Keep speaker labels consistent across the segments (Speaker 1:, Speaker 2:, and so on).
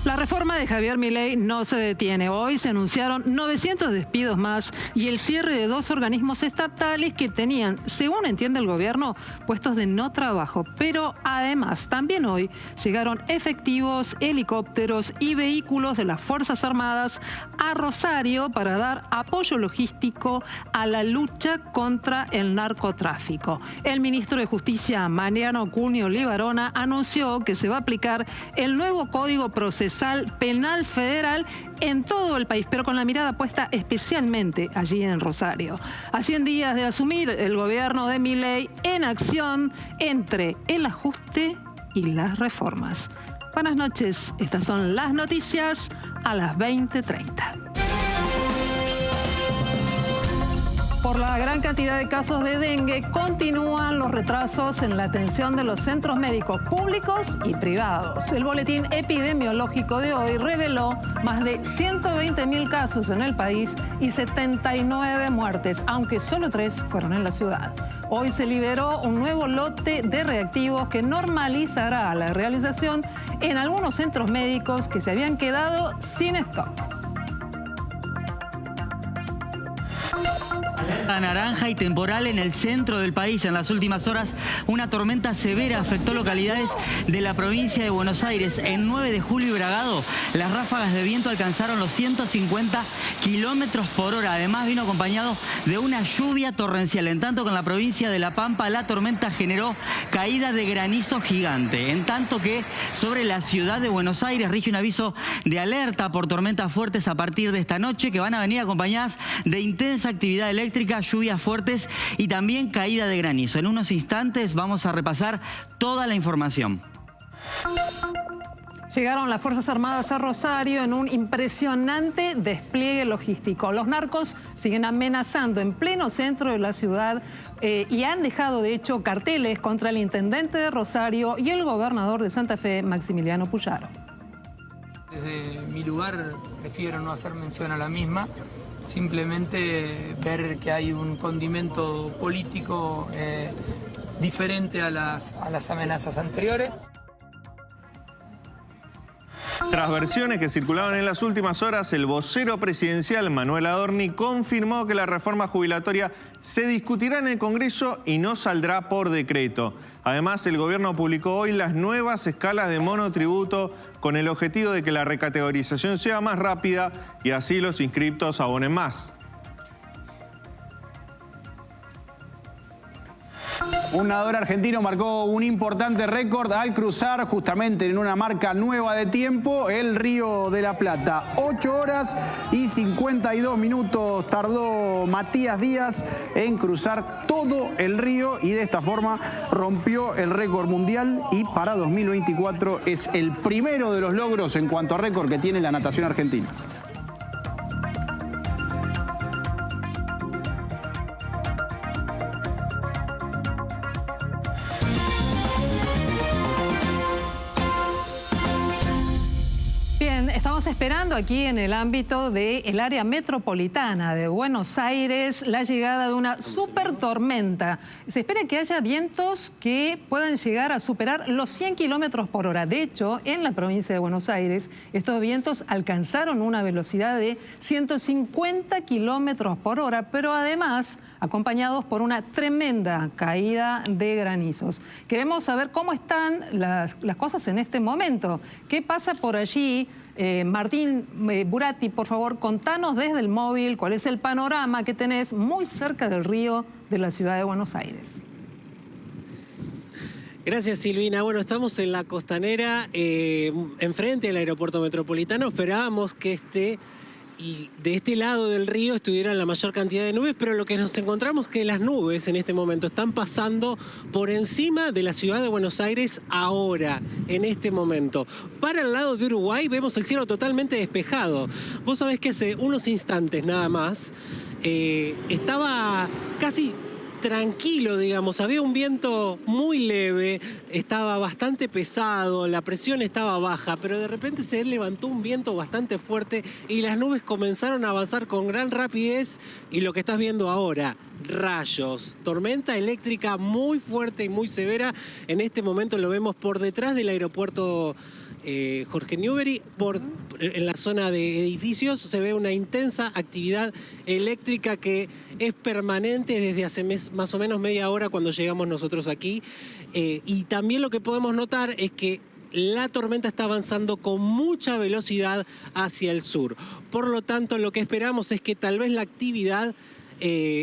Speaker 1: La reforma de Javier Milei no se detiene. Hoy se anunciaron 900 despidos más y el cierre de 2 organismos estatales que tenían, según entiende el gobierno, puestos de no trabajo. Pero además, también hoy llegaron efectivos, helicópteros y vehículos de las Fuerzas Armadas a Rosario para dar apoyo logístico a la lucha contra el narcotráfico. El ministro de Justicia, Mariano Cunio Libarona, anunció que se va a aplicar el nuevo Código Procesal Penal Federal en todo el país, pero con la mirada puesta especialmente allí en Rosario. A 100 días de asumir el gobierno de Milei en acción entre el ajuste y las reformas. Buenas noches, estas son las noticias a las 20:30. Por la gran cantidad de casos de dengue, continúan los retrasos en la atención de los centros médicos públicos y privados. El boletín epidemiológico de hoy reveló más de 120.000 casos en el país y 79 muertes, aunque solo 3 fueron en la ciudad. Hoy se liberó un nuevo lote de reactivos que normalizará la realización en algunos centros médicos que se habían quedado sin stock.
Speaker 2: Naranja y temporal en el centro del país. En las últimas horas, una tormenta severa afectó localidades de la provincia de Buenos Aires. En 9 de julio y Bragado, las ráfagas de viento alcanzaron los 150 kilómetros por hora. Además, vino acompañado de una lluvia torrencial. En tanto, con la provincia de La Pampa, la tormenta generó caída de granizo gigante. En tanto que sobre la ciudad de Buenos Aires rige un aviso de alerta por tormentas fuertes a partir de esta noche, que van a venir acompañadas de intensa actividad eléctrica, lluvias fuertes y también caída de granizo. En unos instantes vamos a repasar toda la información.
Speaker 1: Llegaron las Fuerzas Armadas a Rosario en un impresionante despliegue logístico. Los narcos siguen amenazando en pleno centro de la ciudad y han dejado, de hecho, carteles contra el intendente de Rosario y el gobernador de Santa Fe, Maximiliano Puyaro.
Speaker 3: Desde mi lugar prefiero no hacer mención a la misma. Simplemente ver que hay un condimento político diferente a las amenazas anteriores.
Speaker 4: Tras versiones que circulaban en las últimas horas, el vocero presidencial Manuel Adorni confirmó que la reforma jubilatoria se discutirá en el Congreso y no saldrá por decreto. Además, el gobierno publicó hoy las nuevas escalas de monotributo con el objetivo de que la recategorización sea más rápida y así los inscriptos abonen más.
Speaker 5: Un nadador argentino marcó un importante récord al cruzar justamente en una marca nueva de tiempo el Río de la Plata. 8 horas y 52 minutos tardó Matías Díaz en cruzar todo el río y de esta forma rompió el récord mundial y para 2024 es el primero de los logros en cuanto a récord que tiene la natación argentina.
Speaker 1: Estamos esperando aquí en el ámbito del área metropolitana de Buenos Aires la llegada de una super tormenta. Se espera que haya vientos que puedan llegar a superar los 100 kilómetros por hora. De hecho, en la provincia de Buenos Aires, estos vientos alcanzaron una velocidad de 150 kilómetros por hora, pero además acompañados por una tremenda caída de granizos. Queremos saber cómo están las cosas en este momento. ¿Qué pasa por allí? Martín Buratti, por favor, contanos desde el móvil cuál es el panorama que tenés muy cerca del río de la ciudad de Buenos Aires.
Speaker 6: Gracias, Silvina. Bueno, estamos en la costanera, enfrente del aeropuerto metropolitano. Esperábamos que de este lado del río estuvieran la mayor cantidad de nubes, pero lo que nos encontramos es que las nubes en este momento están pasando por encima de la ciudad de Buenos Aires ahora, en este momento. Para el lado de Uruguay vemos el cielo totalmente despejado. Vos sabés que hace unos instantes nada más estaba casi tranquilo, digamos. Había un viento muy leve, estaba bastante pesado, la presión estaba baja, pero de repente se levantó un viento bastante fuerte y las nubes comenzaron a avanzar con gran rapidez, y lo que estás viendo ahora, rayos, tormenta eléctrica muy fuerte y muy severa. En este momento lo vemos por detrás del aeropuerto Jorge Newbery, en la zona de edificios se ve una intensa actividad eléctrica que es permanente desde hace más o menos media hora cuando llegamos nosotros aquí. Y también lo que podemos notar es que la tormenta está avanzando con mucha velocidad hacia el sur. Por lo tanto, lo que esperamos es que tal vez la actividad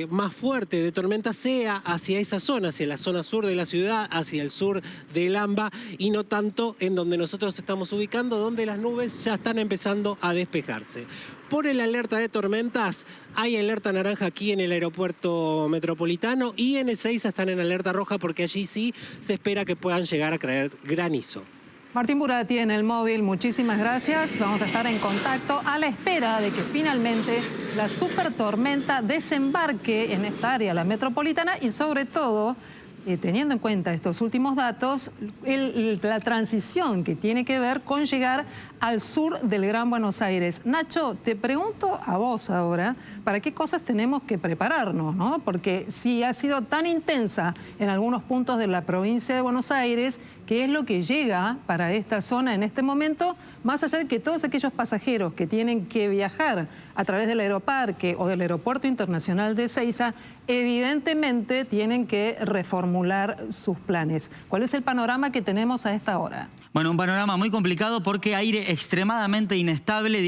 Speaker 6: más fuerte de tormenta sea hacia esa zona, hacia la zona sur de la ciudad, hacia el sur del AMBA, y no tanto en donde nosotros estamos ubicando, donde las nubes ya están empezando a despejarse. Por el alerta de tormentas, hay alerta naranja aquí en el aeropuerto metropolitano, y en Ezeiza están en alerta roja porque allí sí se espera que puedan llegar a caer granizo.
Speaker 1: Martín Burati en el móvil, muchísimas gracias. Vamos a estar en contacto a la espera de que finalmente la supertormenta desembarque en esta área, la metropolitana, y sobre todo, teniendo en cuenta estos últimos datos, la transición que tiene que ver con llegar al sur del Gran Buenos Aires. Nacho, te pregunto a vos ahora, ¿para qué cosas tenemos que prepararnos, ¿no? Porque si ha sido tan intensa en algunos puntos de la provincia de Buenos Aires, ¿qué es lo que llega para esta zona en este momento? Más allá de que todos aquellos pasajeros que tienen que viajar a través del Aeroparque o del Aeropuerto Internacional de Ezeiza, evidentemente tienen que reformular sus planes. ¿Cuál es el panorama que tenemos a esta hora?
Speaker 2: Bueno, un panorama muy complicado porque aire extremadamente inestable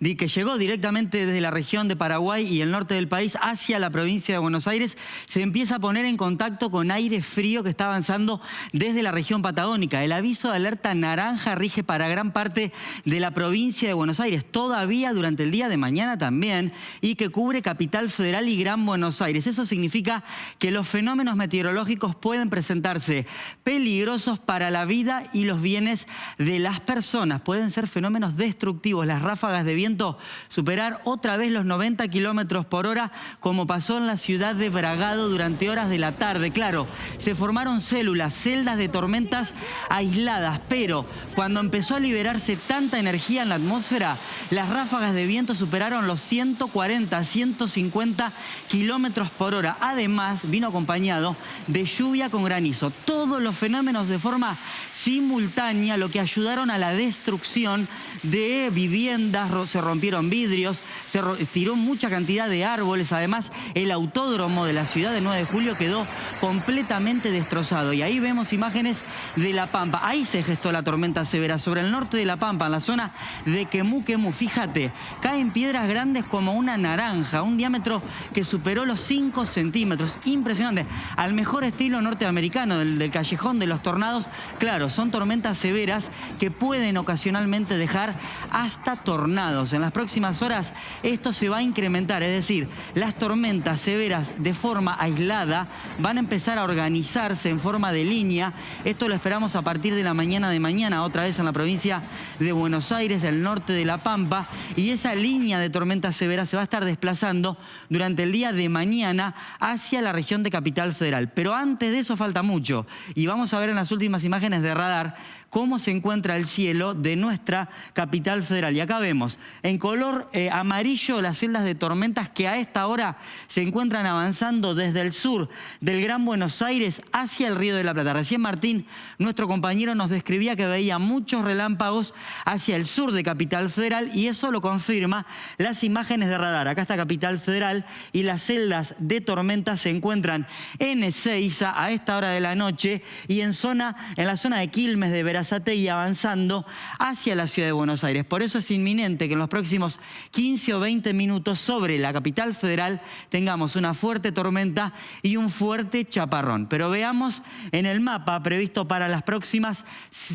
Speaker 2: que llegó directamente desde la región de Paraguay y el norte del país hacia la provincia de Buenos Aires, se empieza a poner en contacto con aire frío que está avanzando desde la región patagónica. El aviso de alerta naranja rige para gran parte de la provincia de Buenos Aires, todavía durante el día de mañana también, y que cubre Capital Federal y Gran Buenos Aires. Eso significa que los fenómenos meteorológicos pueden presentarse peligrosos para la vida y los bienes de las personas. Pueden ser fenómenos destructivos. Las ráfagas de viento superar otra vez los 90 kilómetros por hora, como pasó en la ciudad de Bragado durante horas de la tarde. Claro, se formaron celdas de tormentas aisladas, pero cuando empezó a liberarse tanta energía en la atmósfera, las ráfagas de viento superaron los 140, 150 kilómetros por hora. Además, vino acompañado de lluvia con granizo. Todos los fenómenos de forma simultánea, lo que ayudaron a la destrucción de viviendas, se rompieron vidrios, se tiró mucha cantidad de árboles. Además, el autódromo de la ciudad de 9 de julio quedó completamente destrozado. Y ahí vemos imágenes de La Pampa. Ahí se gestó la tormenta severa, sobre el norte de La Pampa, en la zona de Quemú. Fíjate, caen piedras grandes como una naranja, un diámetro que superó los 5 centímetros. Impresionante. Al mejor estilo norteamericano, del callejón de los tornados. Claro, son tormentas severas que pueden ocasionalmente dejar hasta tornados. En las próximas horas esto se va a incrementar, es decir, las tormentas severas de forma aislada van a empezar a organizarse en forma de línea. Esto lo esperamos a partir de la mañana de mañana, otra vez en la provincia de Buenos Aires, del norte de La Pampa, y esa línea de tormentas severas se va a estar desplazando durante el día de mañana hacia la región de Capital Federal. Pero antes de eso falta mucho, y vamos a ver en las últimas imágenes de radar cómo se encuentra el cielo de nuestra Capital Federal. Y acá vemos en color amarillo las celdas de tormentas que a esta hora se encuentran avanzando desde el sur del Gran Buenos Aires hacia el Río de la Plata. Recién Martín, nuestro compañero, nos describía que veía muchos relámpagos hacia el sur de Capital Federal, y eso lo confirma las imágenes de radar. Acá está Capital Federal y las celdas de tormentas se encuentran en Ezeiza a esta hora de la noche y en la zona de Quilmes, de Berazategui, avanzando hacia la ciudad de Buenos Aires. Por eso es inminente que en los próximos 15 o 20 minutos sobre la Capital Federal tengamos una fuerte tormenta y un fuerte chaparrón. Pero veamos en el mapa previsto para las próximas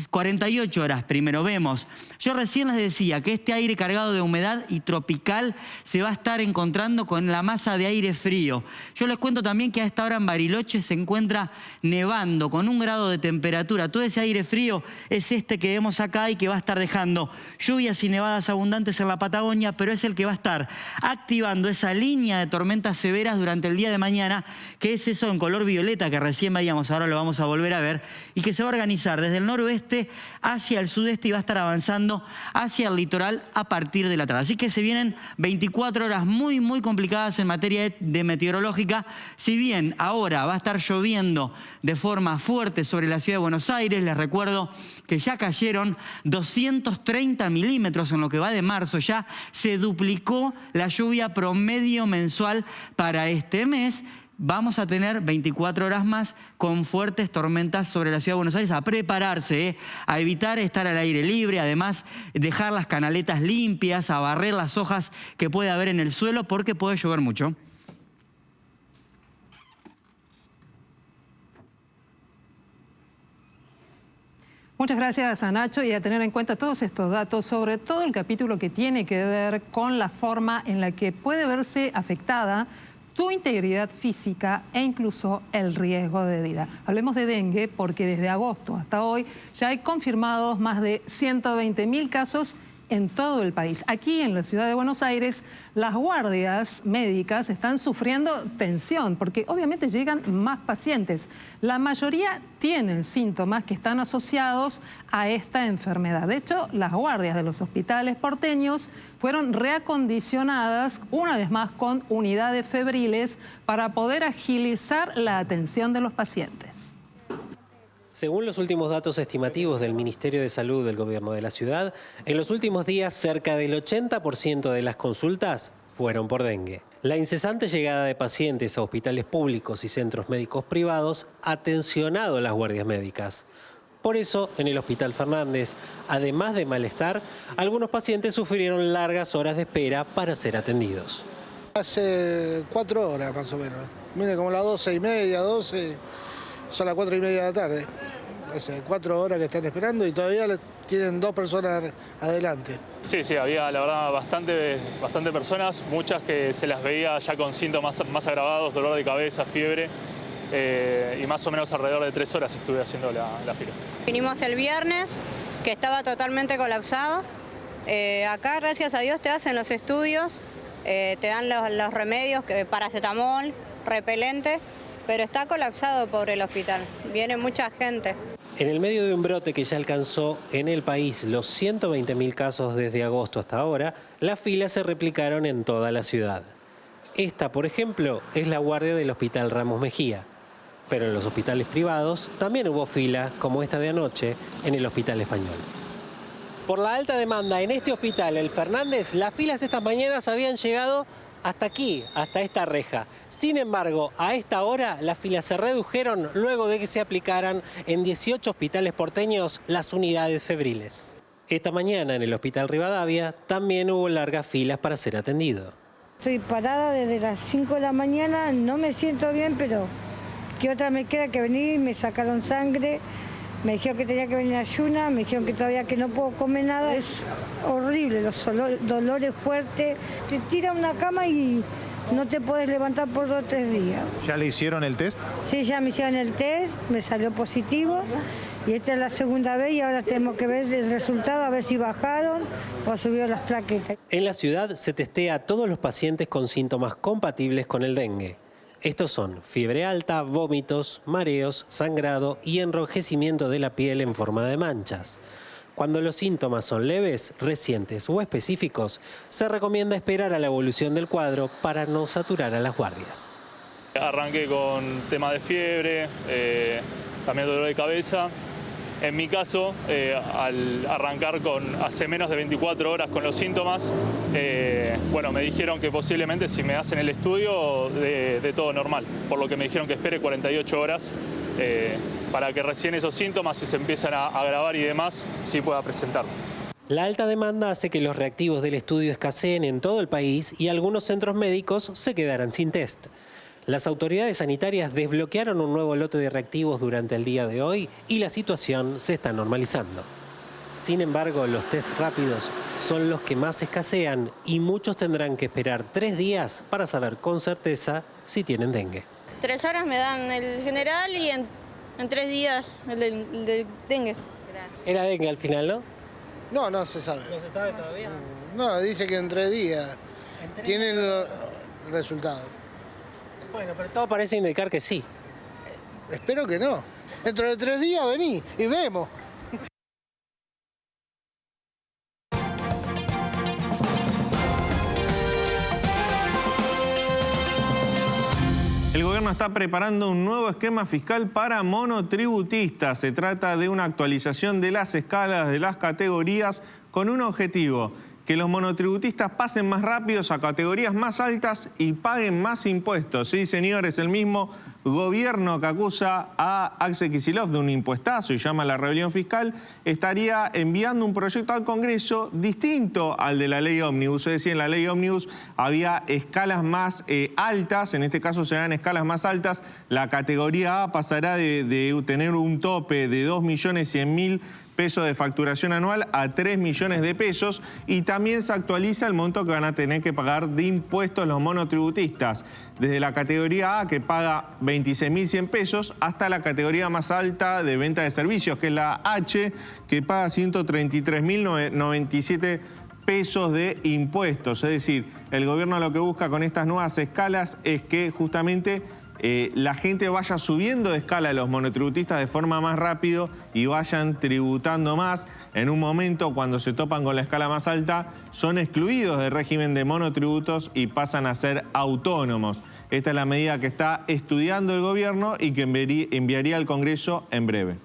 Speaker 2: 48 horas. Primero vemos, yo recién les decía que este aire cargado de humedad y tropical se va a estar encontrando con la masa de aire frío. Yo les cuento también que a esta hora en Bariloche se se encuentra nevando con 1 grado de temperatura. Todo ese aire frío es este que vemos acá y que va a estar dejando lluvias y nevadas abundantes en la Patagonia, pero es el que va a estar activando esa línea de tormentas severas durante el día de mañana, que es eso en color violeta que recién veíamos, ahora lo vamos a volver a ver, y que se va a organizar desde el noroeste hacia el sudeste y va a estar avanzando hacia el litoral a partir de la tarde. Así que se vienen 24 horas muy complicadas en materia de meteorológica. Si bien ahora va a estar lloviendo de forma fuerte sobre la ciudad de Buenos Aires, les recuerdo que ya cayeron 230 milímetros en lo que va de marzo, ya se duplicó la lluvia promedio mensual para este mes. Vamos a tener 24 horas más con fuertes tormentas sobre la ciudad de Buenos Aires. A prepararse, a evitar estar al aire libre, además dejar las canaletas limpias, a barrer las hojas que puede haber en el suelo porque puede llover mucho.
Speaker 1: Muchas gracias a Nacho, y a tener en cuenta todos estos datos, sobre todo el capítulo que tiene que ver con la forma en la que puede verse afectada tu integridad física e incluso el riesgo de vida. Hablemos de dengue porque desde agosto hasta hoy ya hay confirmados más de 120.000 casos en todo el país. Aquí en la ciudad de Buenos Aires, las guardias médicas están sufriendo tensión porque obviamente llegan más pacientes. La mayoría tienen síntomas que están asociados a esta enfermedad. De hecho, las guardias de los hospitales porteños fueron reacondicionadas una vez más con unidades febriles para poder agilizar la atención de los pacientes.
Speaker 6: Según los últimos datos estimativos del Ministerio de Salud del Gobierno de la ciudad, en los últimos días cerca del 80% de las consultas fueron por dengue. La incesante llegada de pacientes a hospitales públicos y centros médicos privados ha tensionado a las guardias médicas. Por eso, en el Hospital Fernández, además de malestar, algunos pacientes sufrieron largas horas de espera para ser atendidos.
Speaker 7: Hace 4 horas más o menos. Viene como las 12:30, 12, son las 4:30 de la tarde. Hace 4 horas que están esperando y todavía tienen 2 personas adelante.
Speaker 8: Sí, había la verdad bastante personas, muchas que se las veía ya con síntomas más agravados, dolor de cabeza, fiebre, y más o menos alrededor de 3 horas estuve haciendo la fila.
Speaker 9: Vinimos el viernes, que estaba totalmente colapsado. Acá, gracias a Dios, te hacen los estudios, te dan los remedios, paracetamol, repelente, pero está colapsado por el hospital. Viene mucha gente.
Speaker 6: En el medio de un brote que ya alcanzó en el país los 120.000 casos desde agosto hasta ahora, las filas se replicaron en toda la ciudad. Esta, por ejemplo, es la guardia del Hospital Ramos Mejía. Pero en los hospitales privados también hubo filas, como esta de anoche, en el Hospital Español. Por la alta demanda en este hospital, el Fernández, las filas estas mañanas habían llegado hasta aquí, hasta esta reja. Sin embargo, a esta hora las filas se redujeron luego de que se aplicaran en 18 hospitales porteños las unidades febriles. Esta mañana en el Hospital Rivadavia también hubo largas filas para ser atendido.
Speaker 10: Estoy parada desde las 5 de la mañana, no me siento bien, pero ¿qué otra me queda que venir? Me sacaron sangre, me dijeron que tenía que venir ayuna, me dijeron que todavía que no puedo comer nada. Es horrible, los dolores fuertes. Te tira una cama y no te puedes levantar por 2 o 3 días.
Speaker 11: ¿Ya le hicieron el test?
Speaker 10: Sí, ya me hicieron el test, me salió positivo. Y esta es la segunda vez y ahora tenemos que ver el resultado, a ver si bajaron o subieron las plaquetas.
Speaker 6: En la ciudad se testea a todos los pacientes con síntomas compatibles con el dengue. Estos son fiebre alta, vómitos, mareos, sangrado y enrojecimiento de la piel en forma de manchas. Cuando los síntomas son leves, recientes o específicos, se recomienda esperar a la evolución del cuadro para no saturar a las guardias.
Speaker 8: Arranqué con tema de fiebre, también dolor de cabeza. En mi caso, al arrancar hace menos de 24 horas con los síntomas, me dijeron que posiblemente si me hacen el estudio de todo normal, por lo que me dijeron que espere 48 horas para que recién esos síntomas, si se empiezan a agravar y demás, sí pueda presentarlo.
Speaker 6: La alta demanda hace que los reactivos del estudio escaseen en todo el país y algunos centros médicos se quedaran sin test. Las autoridades sanitarias desbloquearon un nuevo lote de reactivos durante el día de hoy y la situación se está normalizando. Sin embargo, los test rápidos son los que más escasean y muchos tendrán que esperar 3 días para saber con certeza si tienen dengue.
Speaker 11: 3 horas me dan el general y en 3 días el del dengue.
Speaker 6: Era dengue al final, ¿no?
Speaker 7: No, no se sabe.
Speaker 6: ¿No se sabe todavía?
Speaker 7: No, dice que en 3 días tienen el resultado.
Speaker 6: Bueno, pero todo parece indicar que sí.
Speaker 7: Espero que no. Dentro de 3 días vení y vemos.
Speaker 4: El gobierno está preparando un nuevo esquema fiscal para monotributistas. Se trata de una actualización de las escalas de las categorías con un objetivo: que los monotributistas pasen más rápidos a categorías más altas y paguen más impuestos. Sí, señores, el mismo gobierno que acusa a Axel Kicillof de un impuestazo y llama a la rebelión fiscal, estaría enviando un proyecto al Congreso distinto al de la ley ómnibus. Es decir, en la ley ómnibus había escalas más altas, en este caso serán escalas más altas. La categoría A pasará de tener un tope de 2.100.000 pesos de facturación anual a 3 millones de pesos, y también se actualiza el monto que van a tener que pagar de impuestos los monotributistas, desde la categoría A, que paga 26.100 pesos, hasta la categoría más alta de venta de servicios, que es la H, que paga 133.097 pesos de impuestos. Es decir, el gobierno lo que busca con estas nuevas escalas es que justamente la gente vaya subiendo de escala a los monotributistas de forma más rápido y vayan tributando más. En un momento, cuando se topan con la escala más alta, son excluidos del régimen de monotributos y pasan a ser autónomos. Esta es la medida que está estudiando el gobierno y que enviaría al Congreso en breve.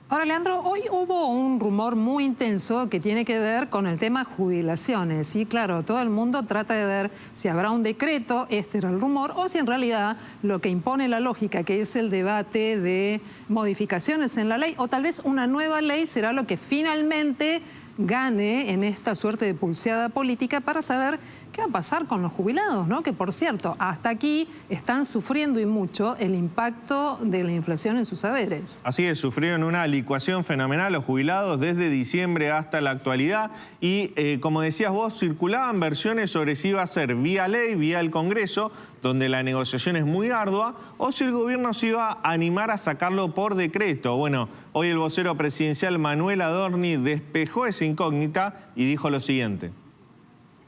Speaker 1: Ahora, Leandro, hoy hubo un rumor muy intenso que tiene que ver con el tema jubilaciones. Y claro, todo el mundo trata de ver si habrá un decreto, este era el rumor, o si en realidad lo que impone la lógica, que es el debate de modificaciones en la ley, o tal vez una nueva ley será lo que finalmente gane en esta suerte de pulseada política para saber qué va a pasar con los jubilados, ¿no? Que, por cierto, hasta aquí están sufriendo y mucho el impacto de la inflación en sus saberes.
Speaker 4: Así es, sufrieron una licuación fenomenal los jubilados desde diciembre hasta la actualidad y, como decías vos, circulaban versiones sobre si iba a ser vía ley, vía el Congreso, donde la negociación es muy ardua, o si el gobierno se iba a animar a sacarlo por decreto. Bueno, hoy el vocero presidencial Manuel Adorni despejó esa incógnita y dijo lo siguiente.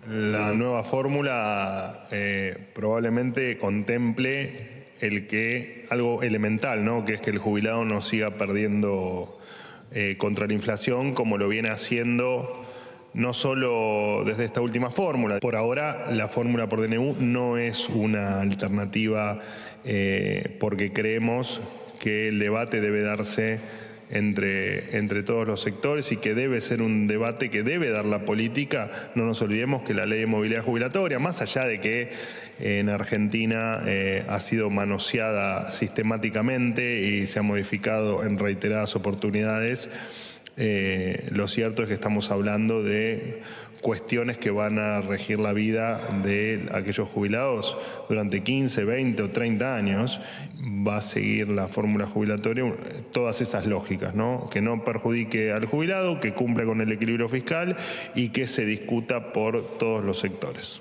Speaker 12: La nueva fórmula probablemente contemple algo elemental, ¿no? Que es que el jubilado no siga perdiendo contra la inflación como lo viene haciendo no solo desde esta última fórmula. Por ahora la fórmula por DNU no es una alternativa porque creemos que el debate debe darse entre todos los sectores y que debe ser un debate que debe dar la política. No nos olvidemos que la ley de movilidad jubilatoria, más allá de que en Argentina ha sido manoseada sistemáticamente y se ha modificado en reiteradas oportunidades, lo cierto es que estamos hablando de cuestiones que van a regir la vida de aquellos jubilados durante 15, 20 o 30 años. Va a seguir la fórmula jubilatoria todas esas lógicas, ¿no? Que no perjudique al jubilado, que cumpla con el equilibrio fiscal y que se discuta por todos los sectores.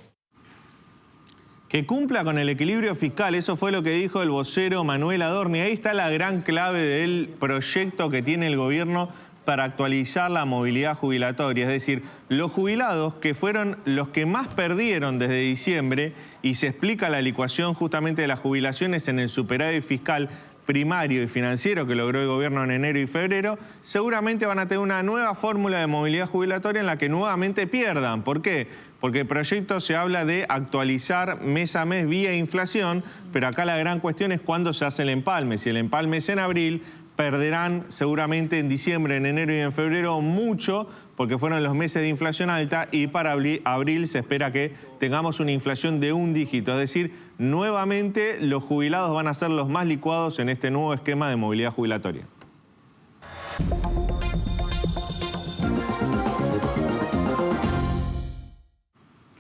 Speaker 4: Que cumpla con el equilibrio fiscal, eso fue lo que dijo el vocero Manuel Adorni. Ahí está la gran clave del proyecto que tiene el gobierno para actualizar la movilidad jubilatoria. Es decir, los jubilados que fueron los que más perdieron desde diciembre, y se explica la licuación justamente de las jubilaciones en el superávit fiscal primario y financiero que logró el gobierno en enero y febrero, seguramente van a tener una nueva fórmula de movilidad jubilatoria en la que nuevamente pierdan. ¿Por qué? Porque el proyecto se habla de actualizar mes a mes vía inflación, pero acá la gran cuestión es cuándo se hace el empalme. Si el empalme es en abril, perderán seguramente en diciembre, en enero y en febrero mucho, porque fueron los meses de inflación alta, y para abril se espera que tengamos una inflación de un dígito. Es decir, nuevamente los jubilados van a ser los más licuados en este nuevo esquema de movilidad jubilatoria.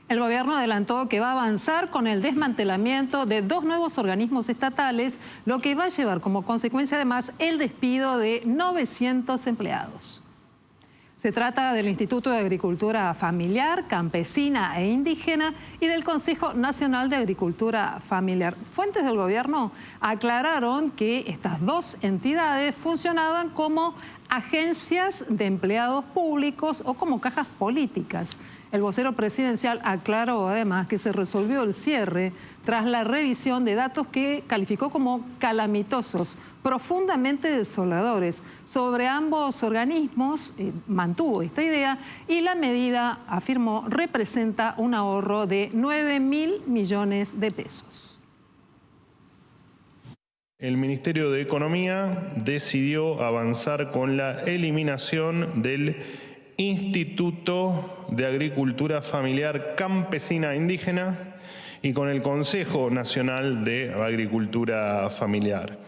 Speaker 1: El gobierno adelantó que va a avanzar con el desmantelamiento de 2 nuevos organismos estatales, lo que va a llevar como consecuencia además el despido de 900 empleados. Se trata del Instituto de Agricultura Familiar, Campesina e Indígena y del Consejo Nacional de Agricultura Familiar. Fuentes del gobierno aclararon que estas dos entidades funcionaban como agencias de empleados públicos o como cajas políticas. El vocero presidencial aclaró además que se resolvió el cierre tras la revisión de datos que calificó como calamitosos, profundamente desoladores. Sobre ambos organismos mantuvo esta idea y la medida, afirmó, representa un ahorro de 9.000 millones de pesos.
Speaker 12: El Ministerio de Economía decidió avanzar con la eliminación del Instituto de Agricultura Familiar, Campesina e Indígena y con el Consejo Nacional de Agricultura Familiar.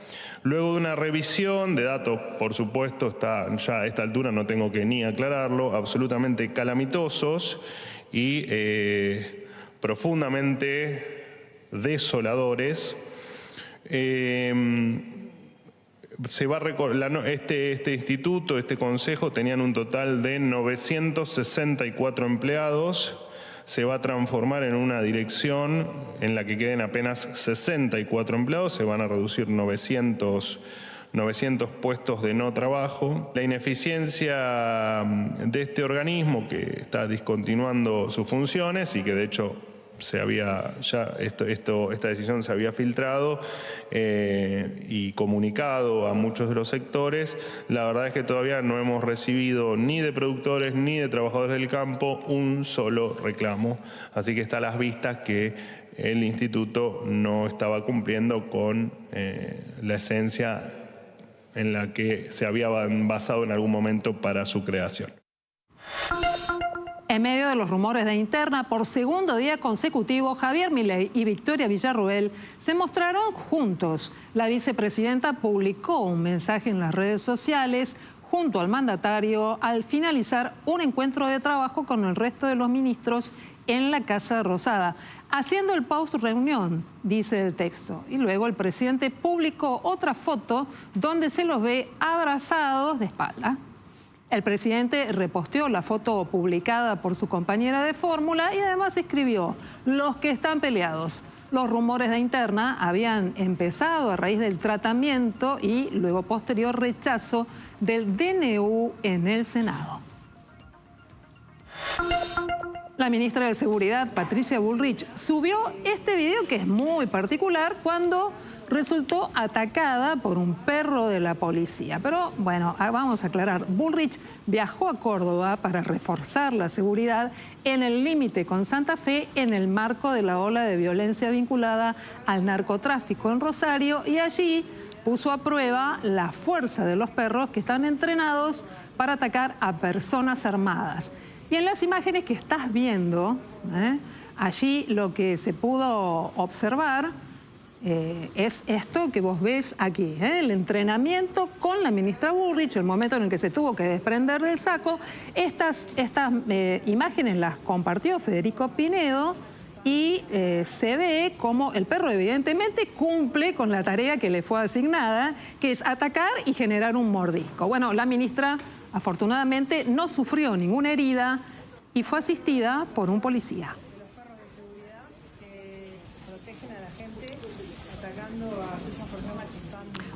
Speaker 12: Luego de una revisión de datos, por supuesto, está ya a esta altura, no tengo que ni aclararlo, absolutamente calamitosos y profundamente desoladores, se va a este instituto, este consejo, tenían un total de 964 empleados. Se va a transformar en una dirección en la que queden apenas 64 empleados. Se van a reducir 900 puestos de no trabajo. La ineficiencia de este organismo, que está discontinuando sus funciones y que de hecho esta decisión se había filtrado y comunicado a muchos de los sectores. La verdad es que todavía no hemos recibido ni de productores ni de trabajadores del campo un solo reclamo. Así que está a las vistas que el instituto no estaba cumpliendo con la esencia en la que se había basado en algún momento para su creación.
Speaker 1: En medio de los rumores de interna, por segundo día consecutivo, Javier Milei y Victoria Villarruel se mostraron juntos. La vicepresidenta publicó un mensaje en las redes sociales junto al mandatario al finalizar un encuentro de trabajo con el resto de los ministros en la Casa Rosada, haciendo el post-reunión, dice el texto. Y luego el presidente publicó otra foto donde se los ve abrazados de espalda. El presidente reposteó la foto publicada por su compañera de fórmula y además escribió: los que están peleados. Los rumores de interna habían empezado a raíz del tratamiento y luego posterior rechazo del DNU en el Senado. La ministra de Seguridad, Patricia Bullrich, subió este video que es muy particular cuando resultó atacada por un perro de la policía. Pero bueno, vamos a aclarar. Bullrich viajó a Córdoba para reforzar la seguridad en el límite con Santa Fe en el marco de la ola de violencia vinculada al narcotráfico en Rosario y allí puso a prueba la fuerza de los perros que están entrenados para atacar a personas armadas. Y en las imágenes que estás viendo, allí lo que se pudo observar es esto que vos ves aquí, el entrenamiento con la ministra Bullrich, el momento en el que se tuvo que desprender del saco. Estas imágenes las compartió Federico Pinedo y se ve como el perro evidentemente cumple con la tarea que le fue asignada, que es atacar y generar un mordisco. Bueno, la ministra afortunadamente no sufrió ninguna herida y fue asistida por un policía.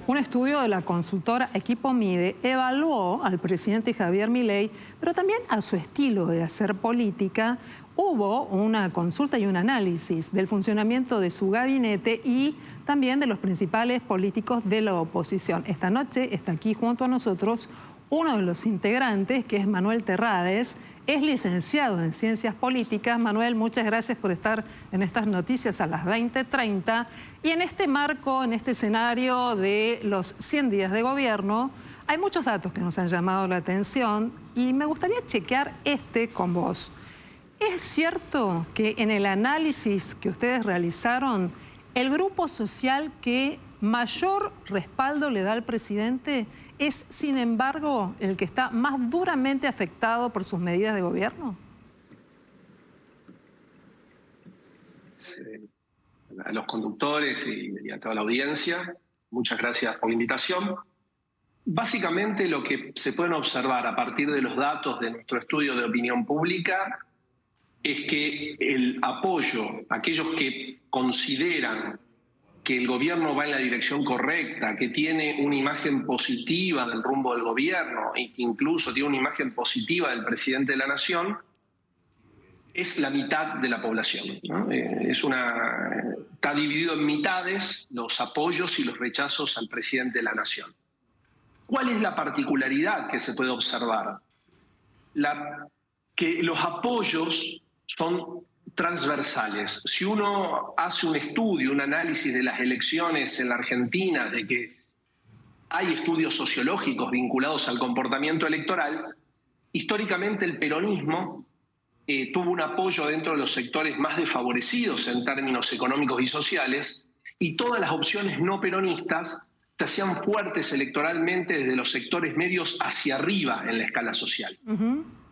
Speaker 1: Un estudio de la consultora Equipo Mide evaluó al presidente Javier Milei, pero también a su estilo de hacer política. Hubo una consulta y un análisis del funcionamiento de su gabinete y también de los principales políticos de la oposición. Esta noche está aquí junto a nosotros uno de los integrantes, que es Manuel Terrades. Es licenciado en Ciencias Políticas. Manuel, muchas gracias por estar en estas noticias a las 20:30. Y en este marco, en este escenario de los 100 días de gobierno, hay muchos datos que nos han llamado la atención y me gustaría chequear con vos. ¿Es cierto que en el análisis que ustedes realizaron, el grupo social que mayor respaldo le da al presidente es, sin embargo, el que está más duramente afectado por sus medidas de gobierno?
Speaker 13: A los conductores y a toda la audiencia, muchas gracias por la invitación. Básicamente lo que se pueden observar a partir de los datos de nuestro estudio de opinión pública es que el apoyo a aquellos que consideran que el gobierno va en la dirección correcta, que tiene una imagen positiva del rumbo del gobierno y que incluso tiene una imagen positiva del presidente de la Nación, es la mitad de la población, ¿no? Está dividido en mitades los apoyos y los rechazos al presidente de la Nación. ¿Cuál es la particularidad que se puede observar? Que los apoyos son transversales. Si uno hace un estudio, un análisis de las elecciones en la Argentina, de que hay estudios sociológicos vinculados al comportamiento electoral, históricamente el peronismo tuvo un apoyo dentro de los sectores más desfavorecidos en términos económicos y sociales, y todas las opciones no peronistas se hacían fuertes electoralmente desde los sectores medios hacia arriba en la escala social.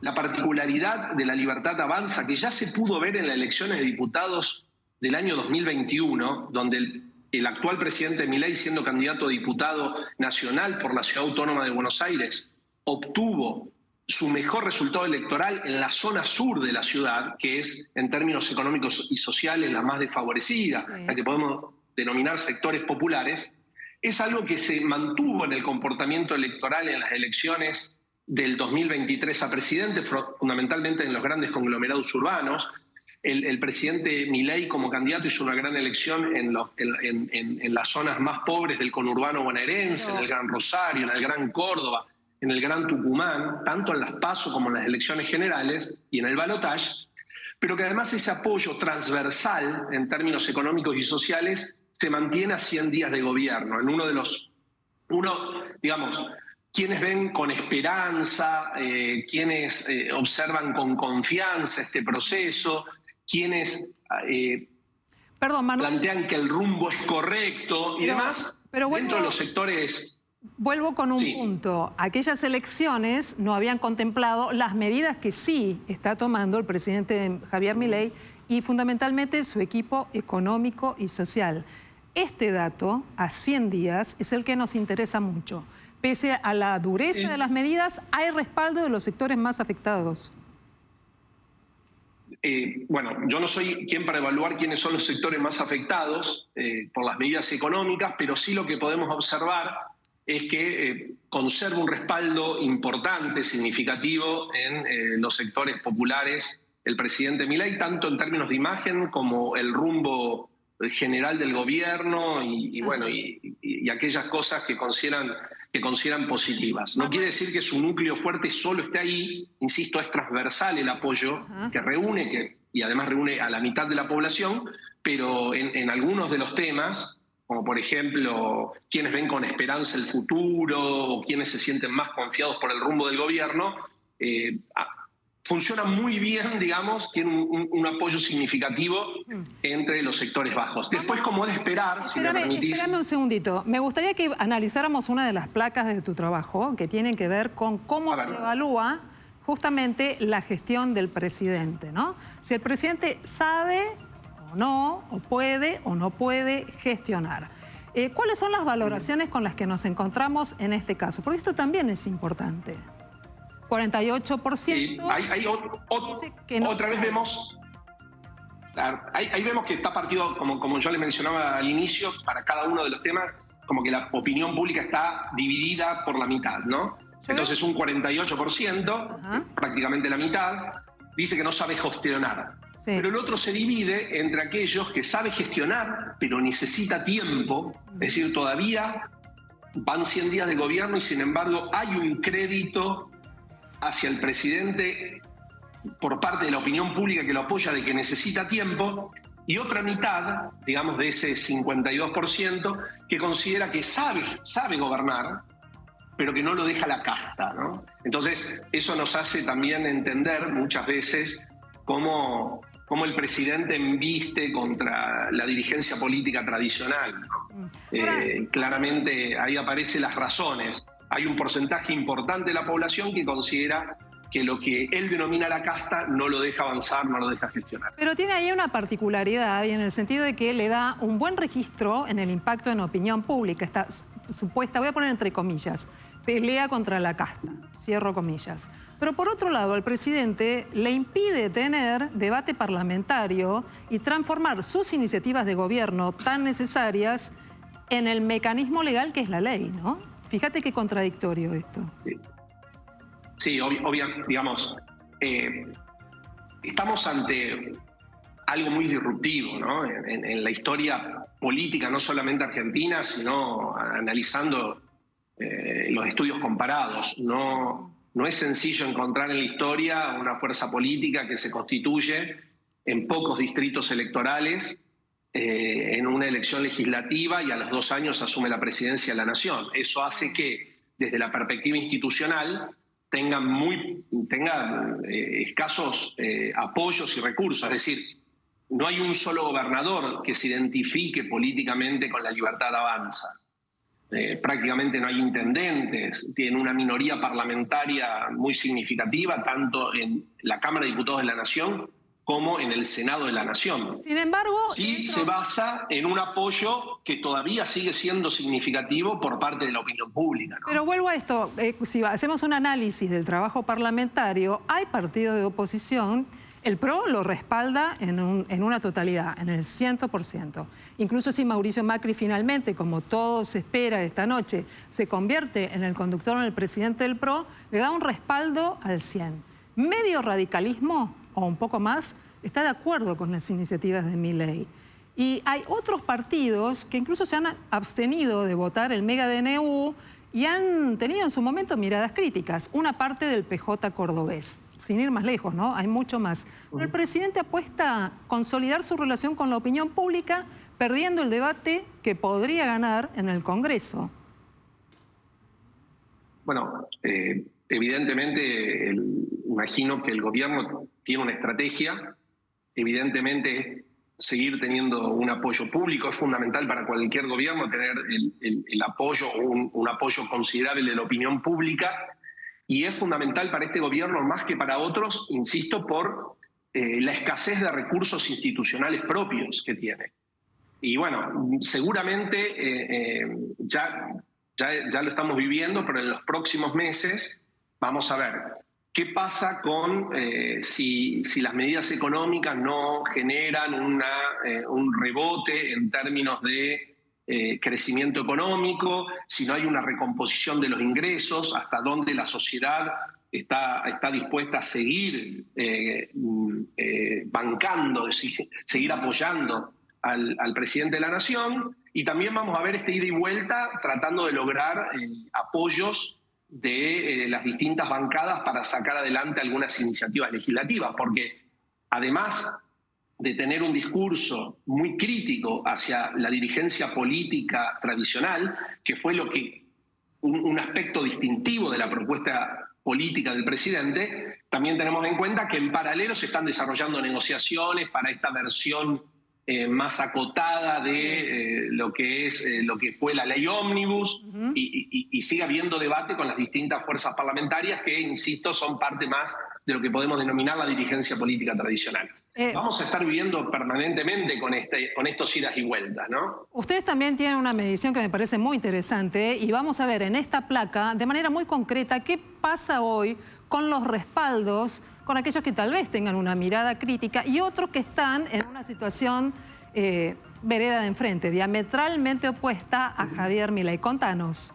Speaker 13: La particularidad de La Libertad Avanza, que ya se pudo ver en las elecciones de diputados del año 2021, donde el actual presidente Milei, siendo candidato a diputado nacional por la Ciudad Autónoma de Buenos Aires, obtuvo su mejor resultado electoral en la zona sur de la ciudad, que es, en términos económicos y sociales, la más desfavorecida, la que podemos denominar sectores populares, es algo que se mantuvo en el comportamiento electoral en las elecciones del 2023 a presidente, fundamentalmente en los grandes conglomerados urbanos. El presidente Milei como candidato hizo una gran elección en las zonas más pobres del conurbano bonaerense, en el Gran Rosario, en el Gran Córdoba, en el Gran Tucumán, tanto en las PASO como en las elecciones generales y en el balotaje, pero que además ese apoyo transversal en términos económicos y sociales se mantiene a 100 días de gobierno. En quienes ven con esperanza, quienes observan con confianza este proceso, quienes plantean que el rumbo es correcto y demás, dentro de los sectores...
Speaker 1: Vuelvo con un punto. Aquellas elecciones no habían contemplado las medidas que sí está tomando el presidente Javier Milei y fundamentalmente su equipo económico y social. Este dato, a 100 días, es el que nos interesa mucho. Pese a la dureza de las medidas, hay respaldo de los sectores más afectados.
Speaker 13: Yo no soy quien para evaluar quiénes son los sectores más afectados por las medidas económicas, pero sí lo que podemos observar es que conserva un respaldo importante, significativo en los sectores populares el presidente Milei, tanto en términos de imagen como el rumbo general del gobierno y aquellas cosas que consideran positivas. No quiere decir que su núcleo fuerte solo esté ahí, insisto, es transversal el apoyo que reúne, y además reúne a la mitad de la población, pero en algunos de los temas, como por ejemplo quienes ven con esperanza el futuro o quienes se sienten más confiados por el rumbo del gobierno, funciona muy bien, digamos, tiene un apoyo significativo entre los sectores bajos. Después, como es de esperar, si me permitís...
Speaker 1: Espérame un segundito. Me gustaría que analizáramos una de las placas de tu trabajo que tienen que ver con cómo se evalúa justamente la gestión del presidente, ¿no? Si el presidente sabe o no, o puede o no puede gestionar. ¿Cuáles son las valoraciones con las que nos encontramos en este caso? Porque esto también es importante. 48%.
Speaker 13: Otra vez vemos... Ahí vemos que está partido, como yo les mencionaba al inicio, para cada uno de los temas, como que la opinión pública está dividida por la mitad, ¿no? Entonces un 48%, prácticamente la mitad, dice que no sabe gestionar. Pero el otro se divide entre aquellos que sabe gestionar, pero necesita tiempo, es decir, todavía van 100 días de gobierno y sin embargo hay un crédito hacia el presidente por parte de la opinión pública que lo apoya de que necesita tiempo, y otra mitad, digamos de ese 52%, que considera que sabe gobernar, pero que no lo deja la casta, ¿no? Entonces, eso nos hace también entender muchas veces cómo el presidente embiste contra la dirigencia política tradicional, ¿no? Claramente ahí aparecen las razones. Hay un porcentaje importante de la población que considera que lo que él denomina la casta no lo deja avanzar, no lo deja gestionar.
Speaker 1: Pero tiene ahí una particularidad, y en el sentido de que le da un buen registro en el impacto en opinión pública. Esta supuesta, voy a poner entre comillas, pelea contra la casta, cierro comillas. Pero por otro lado, al presidente le impide tener debate parlamentario y transformar sus iniciativas de gobierno tan necesarias en el mecanismo legal que es la ley, ¿no? Fíjate qué contradictorio esto.
Speaker 13: Sí, digamos, estamos ante algo muy disruptivo, ¿no? En la historia política, no solamente argentina, sino analizando los estudios comparados. No es sencillo encontrar en la historia una fuerza política que se constituye en pocos distritos electorales en una elección legislativa y a los 2 años asume la presidencia de la nación. Eso hace que, desde la perspectiva institucional, tenga escasos apoyos y recursos. Es decir, no hay un solo gobernador que se identifique políticamente con la Libertad Avanza. Prácticamente no hay intendentes, tienen una minoría parlamentaria muy significativa, tanto en la Cámara de Diputados de la Nación como en el Senado de la Nación.
Speaker 1: Sin embargo,
Speaker 13: sí se basa en un apoyo que todavía sigue siendo significativo por parte de la opinión pública, ¿no?
Speaker 1: Pero vuelvo a esto, si hacemos un análisis del trabajo parlamentario, hay partidos de oposición. El PRO lo respalda en una totalidad, en el 100%. Incluso si Mauricio Macri finalmente, como todo se espera esta noche, se convierte en el conductor o en el presidente del PRO, le da un respaldo al 100%. Medio radicalismo, o un poco más, está de acuerdo con las iniciativas de Milei. Y hay otros partidos que incluso se han abstenido de votar el mega DNU y han tenido en su momento miradas críticas. Una parte del PJ cordobés. Sin ir más lejos, ¿no? Hay mucho más. Pero el presidente apuesta a consolidar su relación con la opinión pública, perdiendo el debate que podría ganar en el Congreso.
Speaker 13: Bueno, evidentemente, imagino que el gobierno tiene una estrategia. Evidentemente, seguir teniendo un apoyo público es fundamental para cualquier gobierno, tener el apoyo, un apoyo considerable de la opinión pública. Y es fundamental para este gobierno, más que para otros, insisto, por la escasez de recursos institucionales propios que tiene. Y bueno, seguramente ya lo estamos viviendo, pero en los próximos meses vamos a ver qué pasa con si las medidas económicas no generan un rebote en términos de crecimiento económico, si no hay una recomposición de los ingresos, hasta dónde la sociedad está dispuesta a seguir bancando, seguir apoyando al presidente de la Nación. Y también vamos a ver este ida y vuelta tratando de lograr apoyos de las distintas bancadas para sacar adelante algunas iniciativas legislativas, porque además de tener un discurso muy crítico hacia la dirigencia política tradicional, que fue un aspecto distintivo de la propuesta política del presidente, también tenemos en cuenta que en paralelo se están desarrollando negociaciones para esta versión más acotada de lo que fue la ley ómnibus, y sigue habiendo debate con las distintas fuerzas parlamentarias que, insisto, son parte más de lo que podemos denominar la dirigencia política tradicional. Vamos a estar viviendo permanentemente con estos idas y vueltas, ¿no?
Speaker 1: Ustedes también tienen una medición que me parece muy interesante y vamos a ver en esta placa, de manera muy concreta, qué pasa hoy con los respaldos, con aquellos que tal vez tengan una mirada crítica y otros que están en una situación vereda de enfrente, diametralmente opuesta a Javier Milei. Contanos.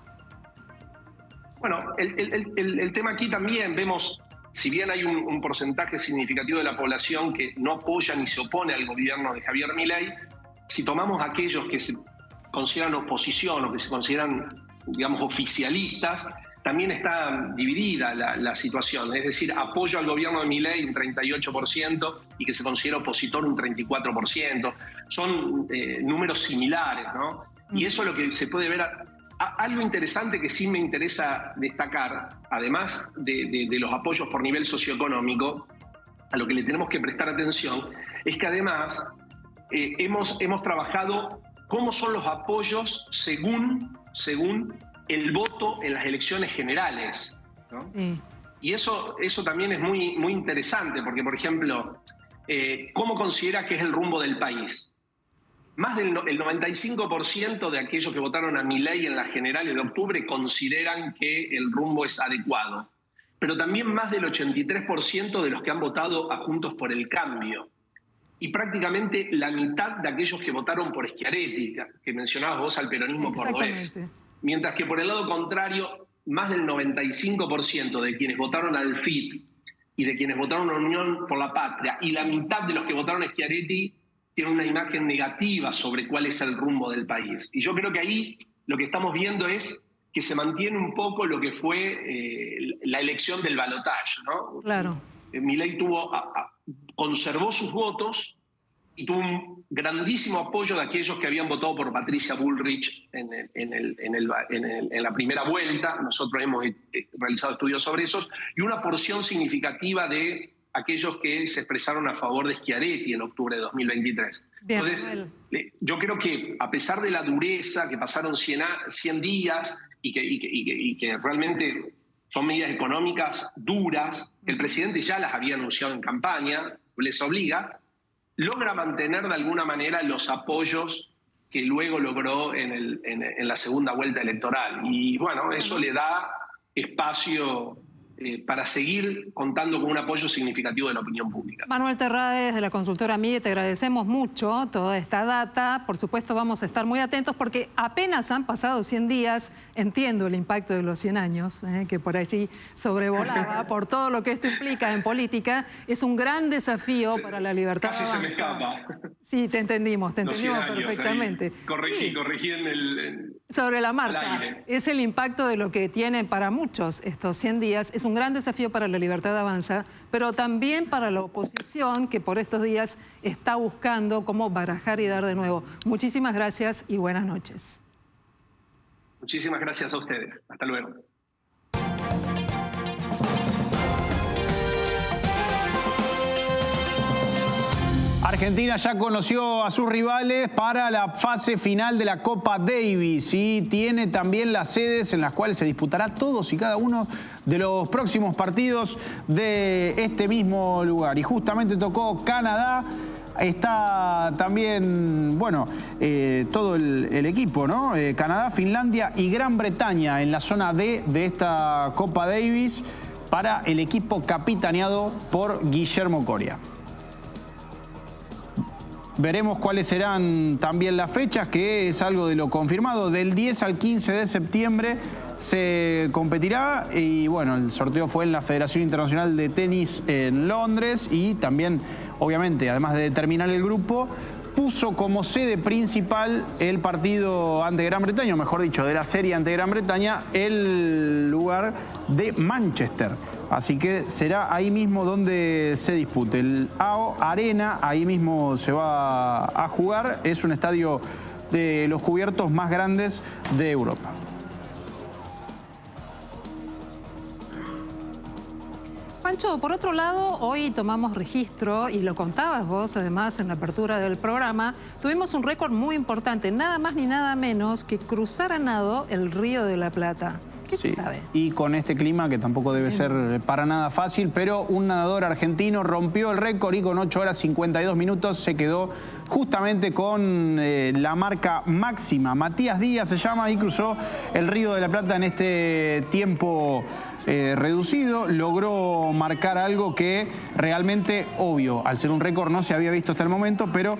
Speaker 13: Bueno, el tema aquí también vemos, si bien hay un porcentaje significativo de la población que no apoya ni se opone al gobierno de Javier Milei, si tomamos aquellos que se consideran oposición o que se consideran, digamos, oficialistas, también está dividida la situación. Es decir, apoyo al gobierno de Milei un 38% y que se considera opositor un 34%. Son números similares, ¿no? Y eso es lo que se puede ver. Algo interesante que sí me interesa destacar, además de los apoyos por nivel socioeconómico, a lo que le tenemos que prestar atención, es que además hemos trabajado cómo son los apoyos según el voto en las elecciones generales, ¿no? Y eso también es muy interesante, porque, por ejemplo, ¿cómo considera que es el rumbo del país? Más del el 95% de aquellos que votaron a Milei en las generales de octubre consideran que el rumbo es adecuado. Pero también más del 83% de los que han votado a Juntos por el Cambio. Y prácticamente la mitad de aquellos que votaron por Schiaretti, que mencionabas vos al peronismo cordobés. Mientras que por el lado contrario, más del 95% de quienes votaron al FIT y de quienes votaron a Unión por la Patria, y la mitad de los que votaron a Schiaretti tienen una imagen negativa sobre cuál es el rumbo del país. Y yo creo que ahí lo que estamos viendo es que se mantiene un poco lo que fue la elección del balotaje, ¿no?
Speaker 1: Claro.
Speaker 13: Milei conservó sus votos y tuvo un grandísimo apoyo de aquellos que habían votado por Patricia Bullrich en la primera vuelta. Nosotros hemos realizado estudios sobre esos, y una porción significativa de aquellos que se expresaron a favor de Schiaretti en octubre de 2023.
Speaker 1: Bien,
Speaker 13: entonces, yo creo que a pesar de la dureza, que pasaron 100 días y que realmente son medidas económicas duras, que el presidente ya las había anunciado en campaña, les obliga, logra mantener de alguna manera los apoyos que luego logró en la segunda vuelta electoral. Y bueno, eso le da espacio para seguir contando con un apoyo significativo de la opinión pública.
Speaker 1: Manuel Terrades, de la consultora MIDE, te agradecemos mucho toda esta data. Por supuesto, vamos a estar muy atentos porque apenas han pasado 100 días. Entiendo el impacto de los 100 años, que por allí sobrevolaba, por todo lo que esto implica en política. Es un gran desafío para la libertad.
Speaker 13: Casi se me escapa.
Speaker 1: Sí, te entendimos perfectamente.
Speaker 13: Corregí en
Speaker 1: sobre la marcha. Es el impacto de lo que tiene para muchos estos 100 días. Es un gran desafío para la Libertad Avanza, pero también para la oposición, que por estos días está buscando cómo barajar y dar de nuevo. Muchísimas gracias y buenas noches.
Speaker 13: Muchísimas gracias a ustedes. Hasta luego.
Speaker 5: Argentina ya conoció a sus rivales para la fase final de la Copa Davis y tiene también las sedes en las cuales se disputará todos y cada uno de los próximos partidos de este mismo lugar. Y justamente tocó Canadá. Está también, bueno, todo el equipo, ¿no? Canadá, Finlandia y Gran Bretaña en la zona D de esta Copa Davis para el equipo capitaneado por Guillermo Coria. Veremos cuáles serán también las fechas, que es algo de lo confirmado. Del 10 al 15 de septiembre se competirá y bueno, el sorteo fue en la Federación Internacional de Tenis en Londres y también, obviamente, además de determinar el grupo, puso como sede principal el partido ante Gran Bretaña, o mejor dicho, de la serie ante Gran Bretaña, el lugar de Manchester. Así que será ahí mismo donde se dispute. El AO Arena, ahí mismo se va a jugar. Es un estadio de los cubiertos más grandes de Europa.
Speaker 1: Pancho, por otro lado, hoy tomamos registro, y lo contabas vos además en la apertura del programa, tuvimos un récord muy importante, nada más ni nada menos que cruzar a nado el Río de la Plata. ¿Qué se sabe?
Speaker 5: Y con este clima que tampoco debe ser para nada fácil, pero un nadador argentino rompió el récord y con 8 horas 52 minutos se quedó justamente con la marca máxima. Matías Díaz se llama y cruzó el Río de la Plata en este tiempo reducido. Logró marcar algo que realmente, obvio, al ser un récord no se había visto hasta el momento, pero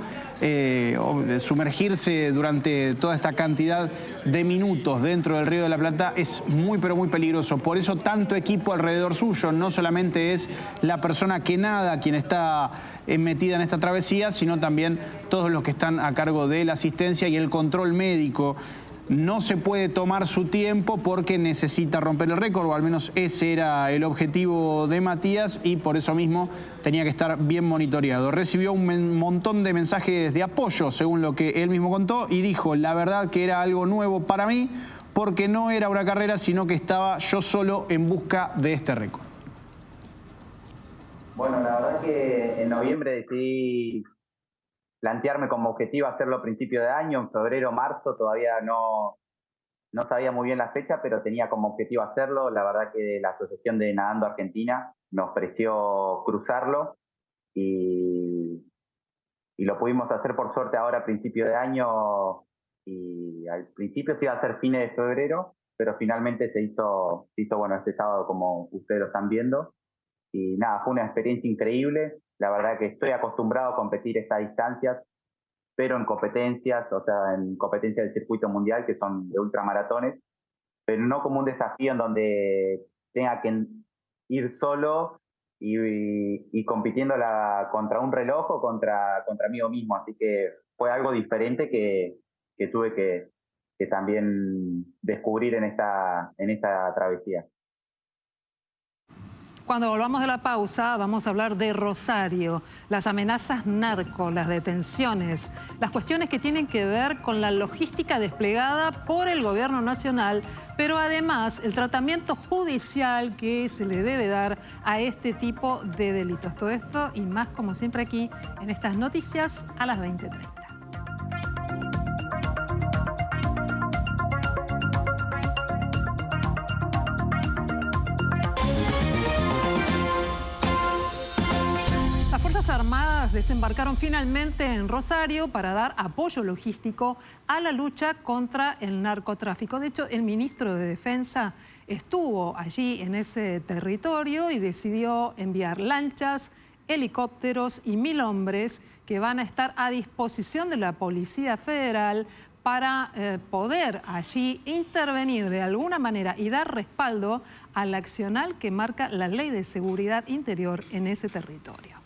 Speaker 5: sumergirse durante toda esta cantidad de minutos dentro del Río de la Plata es muy pero muy peligroso. Por eso tanto equipo alrededor suyo. No solamente es la persona que nada quien está metida en esta travesía, sino también todos los que están a cargo de la asistencia y el control médico. No se puede tomar su tiempo porque necesita romper el récord, o al menos ese era el objetivo de Matías, y por eso mismo tenía que estar bien monitoreado. Recibió un montón de mensajes de apoyo, según lo que él mismo contó, y dijo, la verdad que era algo nuevo para mí, porque no era una carrera, sino que estaba yo solo en busca de este récord.
Speaker 14: Bueno, la verdad que en noviembre decidí plantearme como objetivo hacerlo a principio de año, en febrero, marzo, todavía no sabía muy bien la fecha, pero tenía como objetivo hacerlo. La verdad que la Asociación de Nadando Argentina me ofreció cruzarlo y lo pudimos hacer por suerte ahora a principio de año, y al principio se iba a hacer fines de febrero, pero finalmente se hizo bueno, este sábado, como ustedes lo están viendo. Y nada, fue una experiencia increíble. La verdad que estoy acostumbrado a competir estas distancias, pero en competencias, o sea, en competencias del circuito mundial, que son de ultramaratones, pero no como un desafío en donde tenga que ir solo y compitiendo contra un reloj o contra mí mismo. Así que fue algo diferente que tuve que también descubrir en esta travesía.
Speaker 1: Cuando volvamos de la pausa vamos a hablar de Rosario, las amenazas narco, las detenciones, las cuestiones que tienen que ver con la logística desplegada por el gobierno nacional, pero además el tratamiento judicial que se le debe dar a este tipo de delitos. Todo esto y más, como siempre, aquí en estas noticias a las 20:30. Las Fuerzas Armadas desembarcaron finalmente en Rosario para dar apoyo logístico a la lucha contra el narcotráfico. De hecho, el ministro de Defensa estuvo allí en ese territorio y decidió enviar lanchas, helicópteros y 1000 hombres que van a estar a disposición de la Policía Federal para poder allí intervenir de alguna manera y dar respaldo al accional que marca la Ley de Seguridad Interior en ese territorio.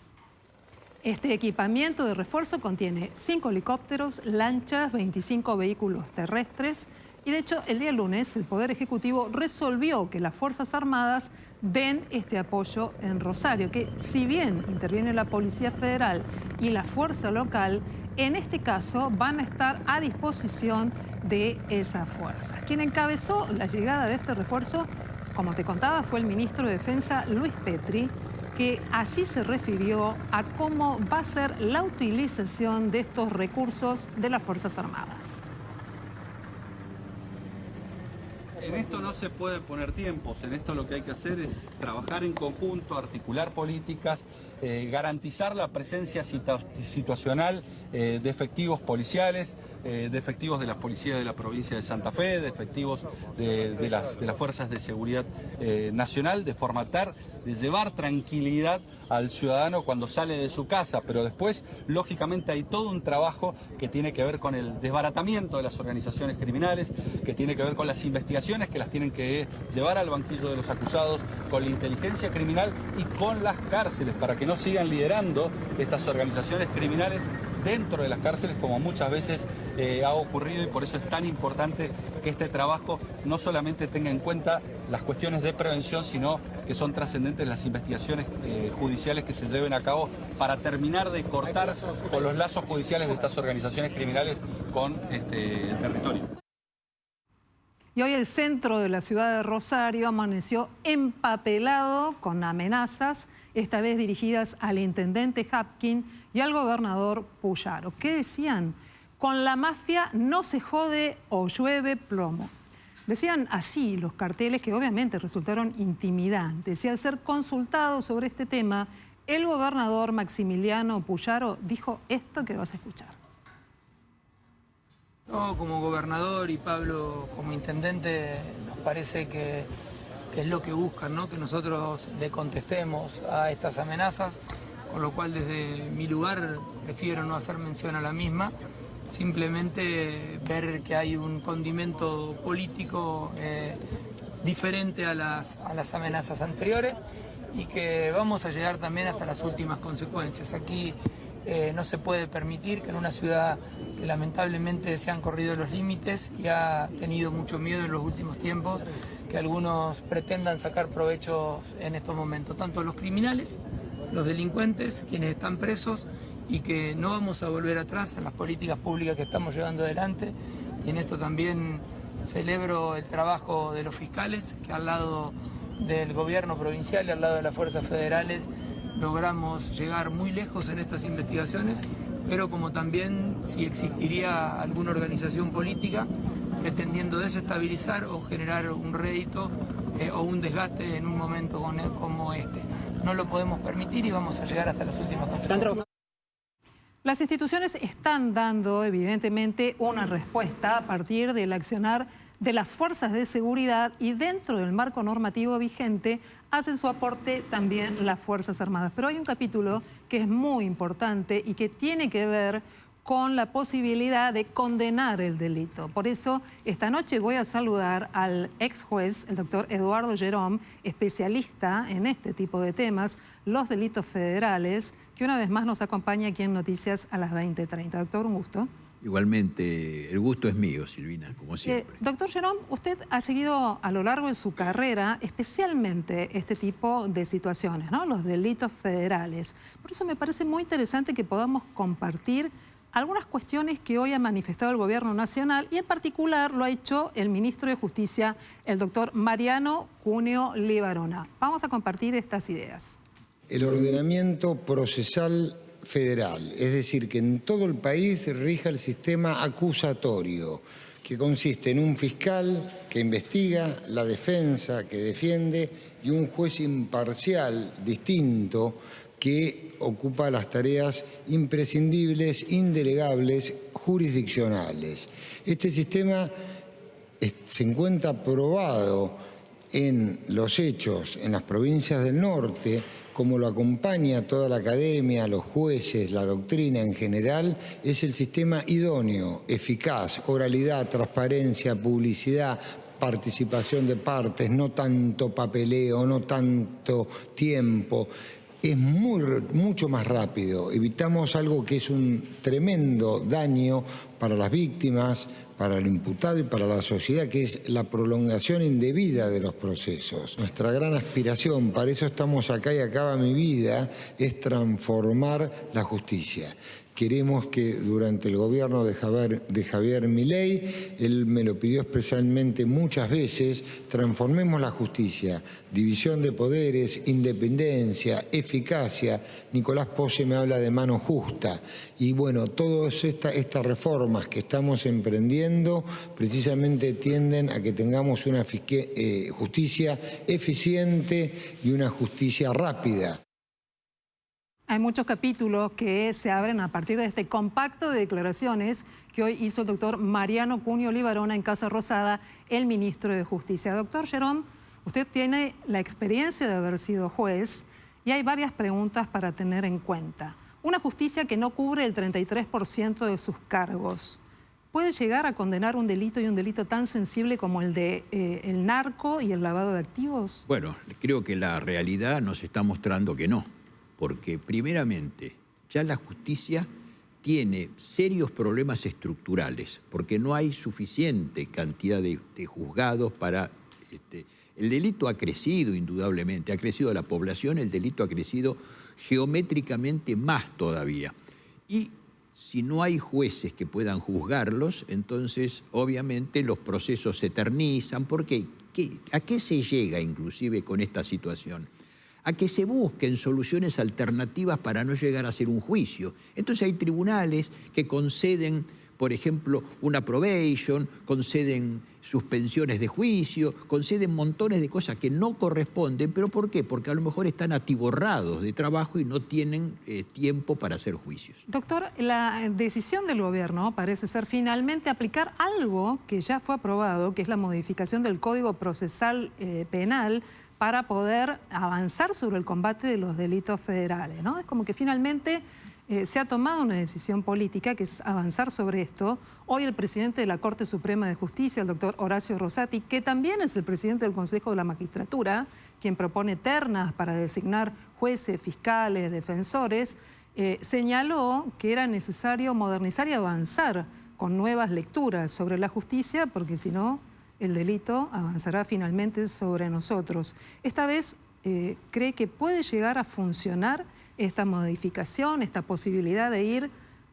Speaker 1: Este equipamiento de refuerzo contiene 5 helicópteros, lanchas, 25 vehículos terrestres y de hecho el día lunes el Poder Ejecutivo resolvió que las Fuerzas Armadas den este apoyo en Rosario, que si bien interviene la Policía Federal y la Fuerza Local, en este caso van a estar a disposición de esas fuerzas. Quien encabezó la llegada de este refuerzo, como te contaba, fue el ministro de Defensa Luis Petri, que así se refirió a cómo va a ser la utilización de estos recursos de las Fuerzas Armadas.
Speaker 15: En esto no se pueden poner tiempos, en esto lo que hay que hacer es trabajar en conjunto, articular políticas, garantizar la presencia situacional de efectivos policiales, de efectivos de la Policía de la Provincia de Santa Fe, de efectivos de las Fuerzas de Seguridad Nacional, de formatar, de llevar tranquilidad al ciudadano cuando sale de su casa, pero después, lógicamente, hay todo un trabajo que tiene que ver con el desbaratamiento de las organizaciones criminales, que tiene que ver con las investigaciones que las tienen que llevar al banquillo de los acusados, con la inteligencia criminal y con las cárceles, para que no sigan liderando estas organizaciones criminales dentro de las cárceles, como muchas veces ha ocurrido, y por eso es tan importante que este trabajo no solamente tenga en cuenta las cuestiones de prevención, sino que son trascendentes las investigaciones judiciales que se lleven a cabo para terminar de cortar con los lazos judiciales de estas organizaciones criminales con el territorio.
Speaker 1: Y hoy el centro de la ciudad de Rosario amaneció empapelado con amenazas, esta vez dirigidas al intendente Hapkin y al gobernador Puyaro. ¿Qué decían? Con la mafia no se jode o llueve plomo. Decían así los carteles, que obviamente resultaron intimidantes. Y al ser consultado sobre este tema, el gobernador Maximiliano Puyaro dijo esto que vas a escuchar.
Speaker 3: No, como gobernador y Pablo como intendente, nos parece que es lo que buscan, ¿no? Que nosotros le contestemos a estas amenazas, con lo cual desde mi lugar prefiero no hacer mención a la misma, simplemente ver que hay un condimento político diferente a las amenazas anteriores y que vamos a llegar también hasta las últimas consecuencias. Aquí no se puede permitir que en una ciudad que lamentablemente se han corrido los límites y ha tenido mucho miedo en los últimos tiempos, que algunos pretendan sacar provechos en estos momentos, tanto los criminales, los delincuentes, quienes están presos, y que no vamos a volver atrás en las políticas públicas que estamos llevando adelante. Y en esto también celebro el trabajo de los fiscales, que al lado del gobierno provincial y al lado de las fuerzas federales logramos llegar muy lejos en estas investigaciones, pero como también si existiría alguna organización política pretendiendo desestabilizar o generar un rédito o un desgaste en un momento como este. No lo podemos permitir y vamos a llegar hasta las últimas consecuencias.
Speaker 1: Las instituciones están dando, evidentemente, una respuesta a partir del accionar de las fuerzas de seguridad y dentro del marco normativo vigente hacen su aporte también las Fuerzas Armadas. Pero hay un capítulo que es muy importante y que tiene que ver con la posibilidad de condenar el delito. Por eso, esta noche voy a saludar al ex juez, el doctor Eduardo Gerón, especialista en este tipo de temas, los delitos federales, que una vez más nos acompaña aquí en Noticias a las 20:30. Doctor, un gusto.
Speaker 16: Igualmente, el gusto es mío, Silvina, como siempre.
Speaker 1: Doctor Gerón, usted ha seguido a lo largo de su carrera especialmente este tipo de situaciones, ¿no? Los delitos federales. Por eso me parece muy interesante que podamos compartir algunas cuestiones que hoy ha manifestado el Gobierno Nacional y en particular lo ha hecho el Ministro de Justicia, el doctor Mariano Cuneo Libarona. Vamos a compartir estas ideas.
Speaker 17: El ordenamiento procesal federal, es decir, que en todo el país rija el sistema acusatorio, que consiste en un fiscal que investiga, la defensa que defiende y un juez imparcial distinto que ocupa las tareas imprescindibles, indelegables, jurisdiccionales. Este sistema se encuentra probado en los hechos en las provincias del norte, como lo acompaña toda la academia, los jueces, la doctrina en general, es el sistema idóneo, eficaz, oralidad, transparencia, publicidad, participación de partes, no tanto papeleo, no tanto tiempo. Es mucho más rápido. Evitamos algo que es un tremendo daño para las víctimas, para el imputado y para la sociedad, que es la prolongación indebida de los procesos. Nuestra gran aspiración, para eso estamos acá y acaba mi vida, es transformar la justicia. Queremos que durante el gobierno de Javier Milei, él me lo pidió especialmente muchas veces, transformemos la justicia, división de poderes, independencia, eficacia. Nicolás Pose me habla de mano justa. Y bueno, todas estas reformas que estamos emprendiendo precisamente tienden a que tengamos una justicia eficiente y una justicia rápida.
Speaker 1: Hay muchos capítulos que se abren a partir de este compacto de declaraciones que hoy hizo el doctor Mariano Cuneo Libarona en Casa Rosada, el ministro de Justicia. Doctor Gerón, usted tiene la experiencia de haber sido juez y hay varias preguntas para tener en cuenta. Una justicia que no cubre el 33% de sus cargos. ¿Puede llegar a condenar un delito y un delito tan sensible como el de el narco y el lavado de activos?
Speaker 16: Bueno, creo que la realidad nos está mostrando que no. Porque primeramente ya la justicia tiene serios problemas estructurales, porque no hay suficiente cantidad de juzgados para... el delito ha crecido indudablemente, ha crecido la población, el delito ha crecido geométricamente más todavía. Y si no hay jueces que puedan juzgarlos, entonces obviamente los procesos se eternizan. ¿Por qué? ¿A qué se llega inclusive con esta situación? A que se busquen soluciones alternativas para no llegar a hacer un juicio. Entonces hay tribunales que conceden, por ejemplo, una probation, conceden suspensiones de juicio, conceden montones de cosas que no corresponden. ¿Pero por qué? Porque a lo mejor están atiborrados de trabajo y no tienen tiempo para hacer juicios.
Speaker 1: Doctor, la decisión del gobierno parece ser finalmente aplicar algo que ya fue aprobado, que es la modificación del Código Procesal Penal, para poder avanzar sobre el combate de los delitos federales, ¿no? Es como que finalmente se ha tomado una decisión política que es avanzar sobre esto. Hoy el presidente de la Corte Suprema de Justicia, el doctor Horacio Rosati, que también es el presidente del Consejo de la Magistratura, quien propone ternas para designar jueces, fiscales, defensores, señaló que era necesario modernizar y avanzar con nuevas lecturas sobre la justicia, porque si no, el delito avanzará finalmente sobre nosotros. Esta vez, ¿cree que puede llegar a funcionar esta modificación, esta posibilidad de ir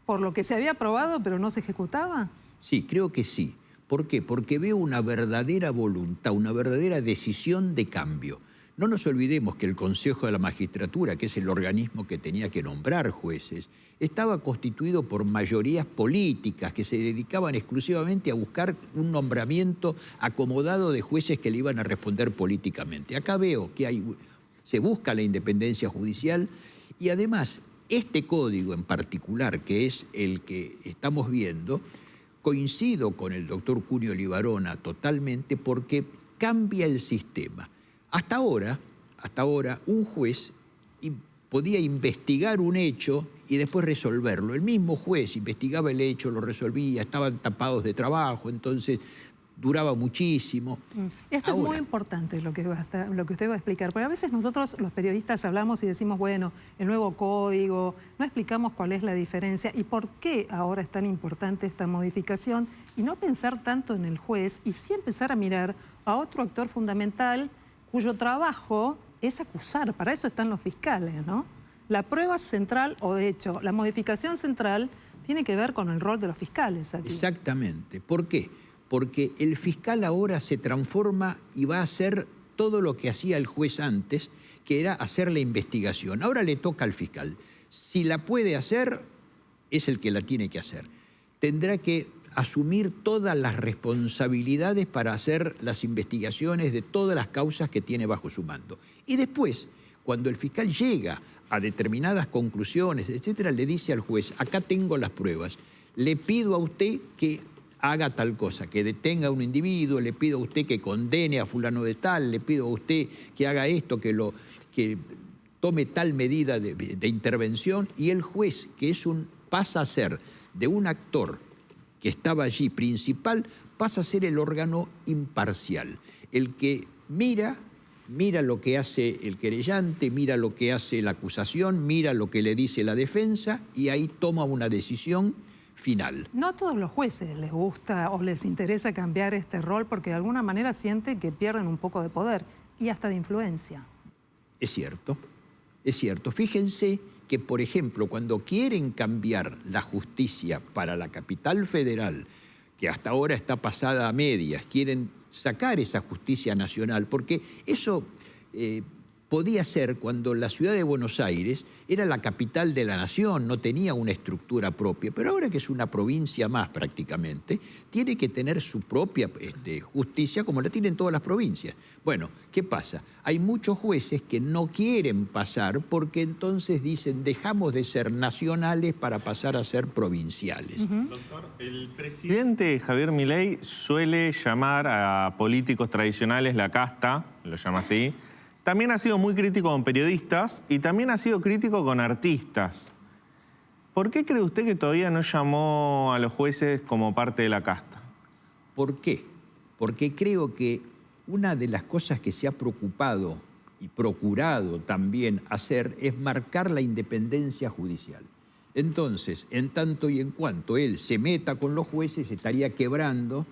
Speaker 1: por lo que se había aprobado pero no se ejecutaba?
Speaker 16: Sí, creo que sí. ¿Por qué? Porque veo una verdadera voluntad, una verdadera decisión de cambio. No nos olvidemos que el Consejo de la Magistratura, que es el organismo que tenía que nombrar jueces, estaba constituido por mayorías políticas que se dedicaban exclusivamente a buscar un nombramiento acomodado de jueces que le iban a responder políticamente. Acá veo que se busca la independencia judicial y además Este código en particular, que es el que estamos viendo, coincido con el doctor Cunio Libarona totalmente porque cambia el sistema. Hasta ahora un juez podía investigar un hecho y después resolverlo. El mismo juez investigaba el hecho, lo resolvía, estaban tapados de trabajo, entonces duraba muchísimo.
Speaker 1: Esto es muy importante lo que usted va a explicar, porque a veces nosotros los periodistas hablamos y decimos, bueno, el nuevo código, no explicamos cuál es la diferencia y por qué ahora es tan importante esta modificación y no pensar tanto en el juez y sí empezar a mirar a otro actor fundamental cuyo trabajo es acusar, para eso están los fiscales, ¿no? La prueba central, o de hecho, la modificación central tiene que ver con el rol de los fiscales aquí.
Speaker 16: Exactamente. ¿Por qué? Porque el fiscal ahora se transforma y va a hacer todo lo que hacía el juez antes, que era hacer la investigación. Ahora le toca al fiscal. Si la puede hacer, es el que la tiene que hacer. Tendrá que asumir todas las responsabilidades para hacer las investigaciones de todas las causas que tiene bajo su mando. Y después, cuando el fiscal llega a determinadas conclusiones, etcétera, le dice al juez, acá tengo las pruebas, le pido a usted que haga tal cosa, que detenga a un individuo, le pido a usted que condene a fulano de tal, le pido a usted que haga esto, que tome tal medida de intervención, y el juez, que pasa a ser de un actor que estaba allí principal, pasa a ser el órgano imparcial, el que mira lo que hace el querellante, mira lo que hace la acusación, mira lo que le dice la defensa y ahí toma una decisión final.
Speaker 1: No a todos los jueces les gusta o les interesa cambiar este rol porque de alguna manera sienten que pierden un poco de poder y hasta de influencia.
Speaker 16: Es cierto, es cierto. Fíjense que, por ejemplo, cuando quieren cambiar la justicia para la capital federal, que hasta ahora está pasada a medias, quieren sacar esa justicia nacional, porque eso podía ser cuando la ciudad de Buenos Aires era la capital de la nación, no tenía una estructura propia, pero ahora que es una provincia más prácticamente, tiene que tener su propia justicia como la tienen todas las provincias. Bueno, ¿qué pasa? Hay muchos jueces que no quieren pasar porque entonces dicen dejamos de ser nacionales para pasar a ser provinciales.
Speaker 4: Doctor, el presidente Javier Milei suele llamar a políticos tradicionales la casta, lo llama así. También ha sido muy crítico con periodistas y también ha sido crítico con artistas. ¿Por qué cree usted que todavía no llamó a los jueces como parte de la casta?
Speaker 16: ¿Por qué? Porque creo que una de las cosas que se ha preocupado y procurado también hacer es marcar la independencia judicial. Entonces, en tanto y en cuanto él se meta con los jueces, estaría quebrando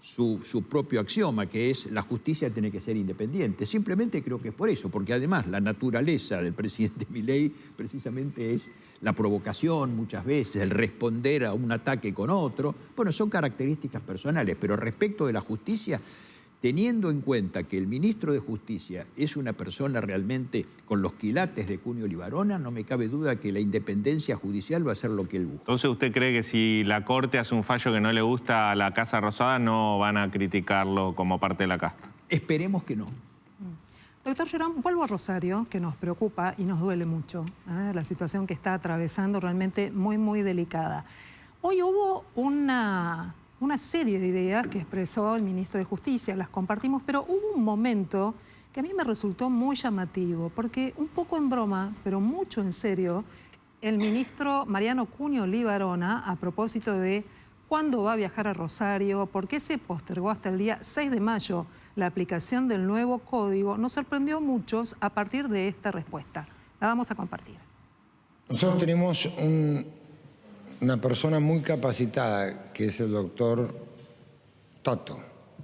Speaker 16: su propio axioma, que es la justicia tiene que ser independiente. Simplemente creo que es por eso, porque además la naturaleza del presidente Milei precisamente es la provocación muchas veces, el responder a un ataque con otro. Bueno, son características personales, pero respecto de la justicia, teniendo en cuenta que el ministro de Justicia es una persona realmente con los quilates de Cunio Libarona, no me cabe duda que la independencia judicial va a ser lo que él busca.
Speaker 4: Entonces, ¿usted cree que si la Corte hace un fallo que no le gusta a la Casa Rosada, no van a criticarlo como parte de la casta?
Speaker 16: Esperemos que no.
Speaker 1: Doctor Llorón, vuelvo a Rosario, que nos preocupa y nos duele mucho, la situación que está atravesando realmente muy, muy delicada. Hoy hubo una serie de ideas que expresó el ministro de Justicia, las compartimos, pero hubo un momento que a mí me resultó muy llamativo, porque un poco en broma, pero mucho en serio, el ministro Mariano Cunio Libarona, a propósito de cuándo va a viajar a Rosario, por qué se postergó hasta el día 6 de mayo la aplicación del nuevo código, nos sorprendió a muchos a partir de esta respuesta. La vamos a compartir.
Speaker 17: Nosotros tenemos una persona muy capacitada, que es el doctor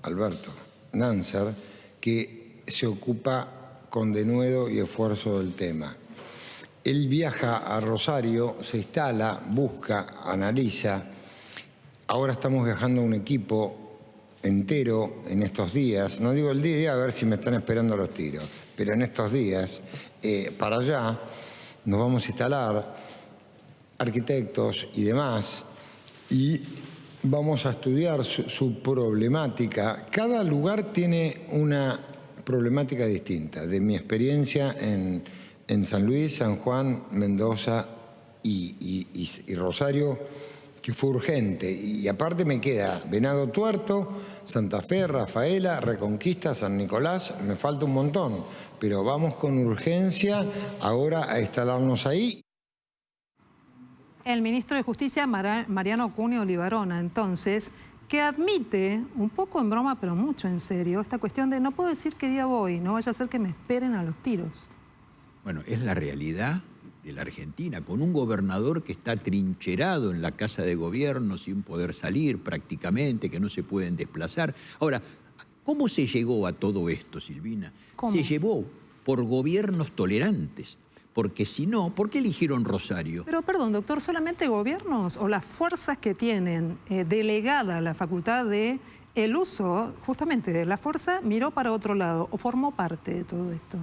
Speaker 17: Alberto Nanser, que se ocupa con denuedo y esfuerzo del tema. Él viaja a Rosario, se instala, busca, analiza. Ahora estamos viajando un equipo entero en estos días, no digo el día a ver si me están esperando los tiros, pero en estos días, para allá nos vamos a instalar arquitectos y demás, y vamos a estudiar su problemática. Cada lugar tiene una problemática distinta. De mi experiencia en San Luis, San Juan, Mendoza y Rosario, que fue urgente. Y aparte me queda Venado Tuerto, Santa Fe, Rafaela, Reconquista, San Nicolás, me falta un montón, pero vamos con urgencia ahora a instalarnos ahí.
Speaker 1: El ministro de Justicia, Mariano Cunio Olivarona, entonces, que admite, un poco en broma, pero mucho en serio, esta cuestión de no puedo decir qué día voy, no vaya a ser que me esperen a los tiros.
Speaker 16: Bueno, es la realidad de la Argentina, con un gobernador que está trincherado en la casa de gobierno sin poder salir prácticamente, que no se pueden desplazar. Ahora, ¿cómo se llegó a todo esto, Silvina?
Speaker 1: ¿Cómo?
Speaker 16: Se llevó por gobiernos tolerantes. Porque si no, ¿por qué eligieron Rosario?
Speaker 1: Pero perdón, doctor, ¿solamente gobiernos o las fuerzas que tienen delegada la facultad de el uso justamente de la fuerza miró para otro lado o formó parte de todo esto?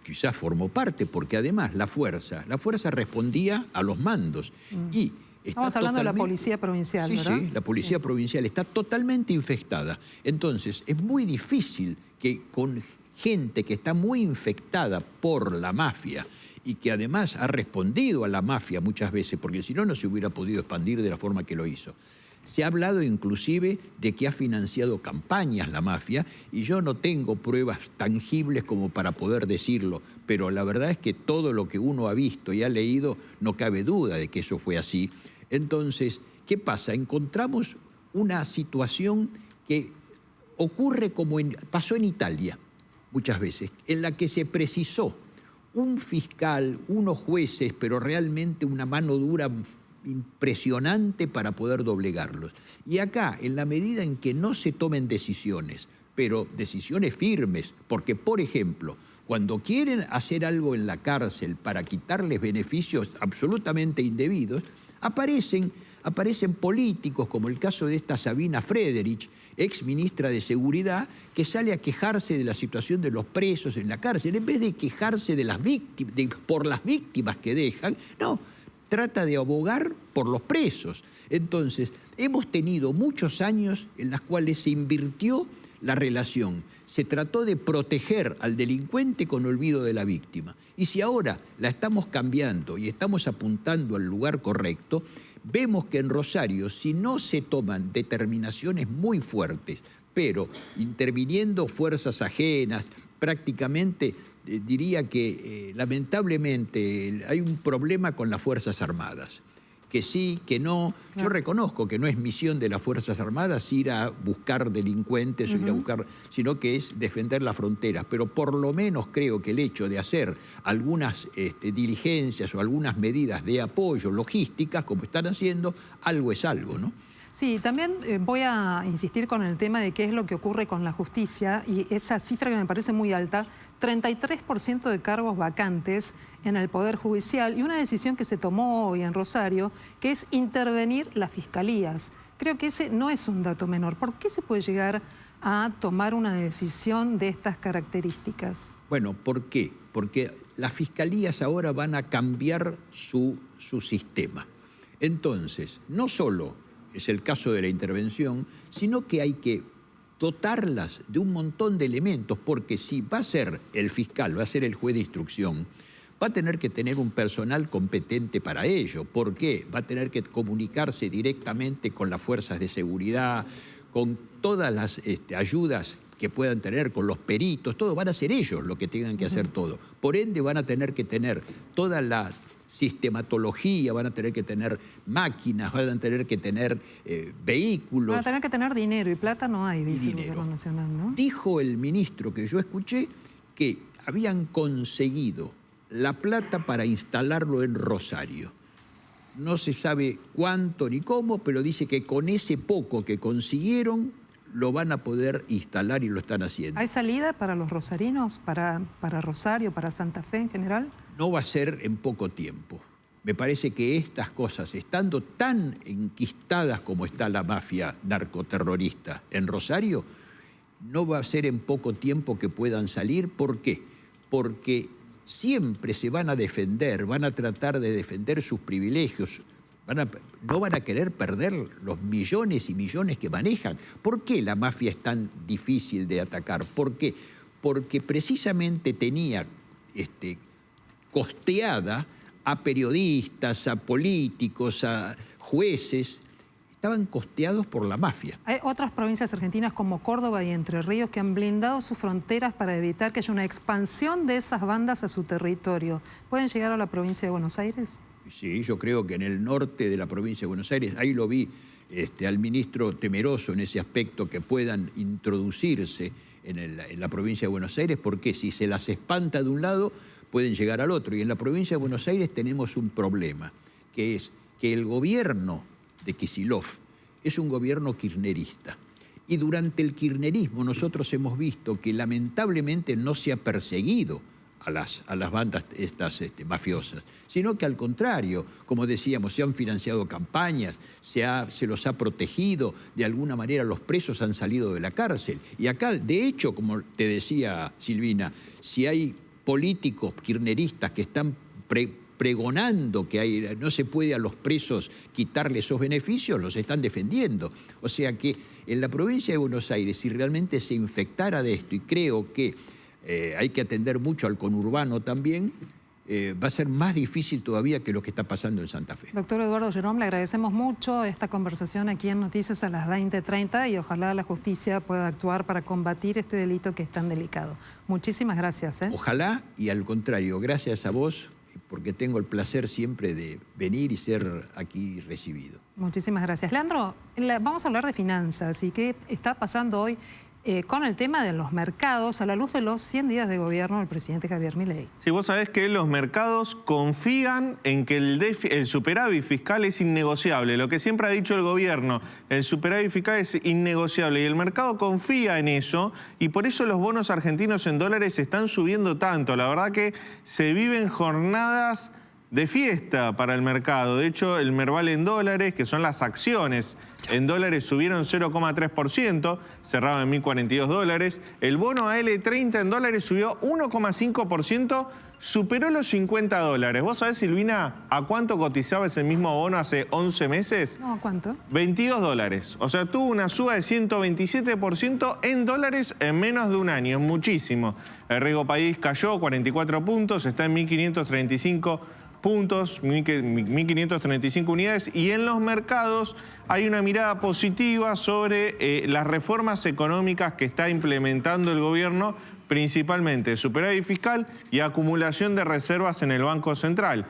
Speaker 16: Quizás formó parte, porque además la fuerza respondía a los mandos. Y
Speaker 1: estamos hablando de la policía provincial, ¿verdad?
Speaker 16: Sí, la policía provincial está totalmente infectada. Entonces, es muy difícil que con gente que está muy infectada por la mafia y que además ha respondido a la mafia muchas veces, porque si no, no se hubiera podido expandir de la forma que lo hizo. Se ha hablado inclusive de que ha financiado campañas la mafia y yo no tengo pruebas tangibles como para poder decirlo, pero la verdad es que todo lo que uno ha visto y ha leído no cabe duda de que eso fue así. Entonces, ¿qué pasa? Encontramos una situación que ocurre como pasó en Italia muchas veces, en la que se precisó un fiscal, unos jueces, pero realmente una mano dura impresionante para poder doblegarlos. Y acá, en la medida en que no se tomen decisiones, pero decisiones firmes, porque, por ejemplo, cuando quieren hacer algo en la cárcel para quitarles beneficios absolutamente indebidos, aparecen políticos, como el caso de esta Sabina Frederich, ex ministra de Seguridad, que sale a quejarse de la situación de los presos en la cárcel, en vez de quejarse de las víctimas, por las víctimas que dejan, no, trata de abogar por los presos. Entonces, hemos tenido muchos años en los cuales se invirtió la relación. Se trató de proteger al delincuente con olvido de la víctima. Y si ahora la estamos cambiando y estamos apuntando al lugar correcto, vemos que en Rosario, si no se toman determinaciones muy fuertes, pero interviniendo fuerzas ajenas, prácticamente diría que lamentablemente hay un problema con las Fuerzas Armadas. Que sí, que no. Yo reconozco que no es misión de las Fuerzas Armadas ir a buscar delincuentes o ir a buscar, sino que es defender las fronteras. Pero por lo menos creo que el hecho de hacer algunas diligencias o algunas medidas de apoyo logísticas, como están haciendo, algo es algo, ¿no?
Speaker 1: Sí, también voy a insistir con el tema de qué es lo que ocurre con la justicia y esa cifra que me parece muy alta, 33% de cargos vacantes en el Poder Judicial y una decisión que se tomó hoy en Rosario, que es intervenir las fiscalías. Creo que ese no es un dato menor. ¿Por qué se puede llegar a tomar una decisión de estas características?
Speaker 16: Bueno, ¿por qué? Porque las fiscalías ahora van a cambiar su sistema. Entonces, no solo es el caso de la intervención, sino que hay que dotarlas de un montón de elementos, porque si va a ser el fiscal, va a ser el juez de instrucción, va a tener que tener un personal competente para ello. ¿Por qué? Va a tener que comunicarse directamente con las fuerzas de seguridad, con todas las ayudas que puedan tener, con los peritos, todo, van a ser ellos los que tengan que hacer todo. Por ende, van a tener que tener todas las sistematología, van a tener que tener máquinas, van a tener que tener vehículos.
Speaker 1: Van a tener que tener dinero y plata no hay, dice el Gobierno Nacional, ¿no?
Speaker 16: Dijo el ministro que yo escuché que habían conseguido la plata para instalarlo en Rosario. No se sabe cuánto ni cómo, pero dice que con ese poco que consiguieron lo van a poder instalar y lo están haciendo.
Speaker 1: ¿Hay salida para los rosarinos, para Rosario, para Santa Fe en general?
Speaker 16: No va a ser en poco tiempo. Me parece que estas cosas, estando tan enquistadas como está la mafia narcoterrorista en Rosario, no va a ser en poco tiempo que puedan salir. ¿Por qué? Porque siempre se van a defender, van a tratar de defender sus privilegios, no van a querer perder los millones y millones que manejan. ¿Por qué la mafia es tan difícil de atacar? ¿Por qué? Porque precisamente tenía costeada a periodistas, a políticos, a jueces, estaban costeados por la mafia.
Speaker 1: Hay otras provincias argentinas como Córdoba y Entre Ríos que han blindado sus fronteras para evitar que haya una expansión de esas bandas a su territorio. ¿Pueden llegar a la provincia de Buenos Aires?
Speaker 16: Sí, yo creo que en el norte de la provincia de Buenos Aires, ahí lo vi al ministro temeroso en ese aspecto, que puedan introducirse en la provincia de Buenos Aires, porque si se las espanta de un lado, pueden llegar al otro. Y en la provincia de Buenos Aires tenemos un problema, que es que el gobierno de Kicillof es un gobierno kirchnerista. Y durante el kirchnerismo nosotros hemos visto que lamentablemente no se ha perseguido a las bandas estas mafiosas, sino que al contrario, como decíamos, se han financiado campañas, se los ha protegido, de alguna manera los presos han salido de la cárcel. Y acá, de hecho, como te decía Silvina, si hay políticos kirchneristas que están pregonando que no se puede a los presos quitarle esos beneficios, los están defendiendo. O sea que en la provincia de Buenos Aires, si realmente se infectara de esto, y creo que hay que atender mucho al conurbano también, va a ser más difícil todavía que lo que está pasando en Santa Fe.
Speaker 1: Doctor Eduardo Gerón, le agradecemos mucho esta conversación aquí en Noticias a las 20:30 y ojalá la justicia pueda actuar para combatir este delito que es tan delicado. Muchísimas gracias.
Speaker 16: Ojalá, y al contrario, gracias a vos, porque tengo el placer siempre de venir y ser aquí recibido.
Speaker 1: Muchísimas gracias. Leandro, vamos a hablar de finanzas y qué está pasando hoy con el tema de los mercados a la luz de los 100 días de gobierno del presidente Javier Milei.
Speaker 4: Sí, vos sabés que los mercados confían en que el superávit fiscal es innegociable. Lo que siempre ha dicho el gobierno, el superávit fiscal es innegociable y el mercado confía en eso y por eso los bonos argentinos en dólares están subiendo tanto. La verdad que se viven jornadas de fiesta para el mercado. De hecho, el Merval en dólares, que son las acciones en dólares, subieron 0,3%, cerrado en 1.042 dólares. El bono AL30 en dólares subió 1,5%, superó los 50 dólares. ¿Vos sabés, Silvina, a cuánto cotizaba ese mismo bono hace 11 meses?
Speaker 1: No, ¿a cuánto?
Speaker 4: 22 dólares. O sea, tuvo una suba de 127% en dólares en menos de un año. Es muchísimo. El riesgo país cayó 44 puntos, está en 1.535 puntos, 1.535 unidades, y en los mercados hay una mirada positiva sobre las reformas económicas que está implementando el gobierno, principalmente superávit fiscal y acumulación de reservas en el Banco Central.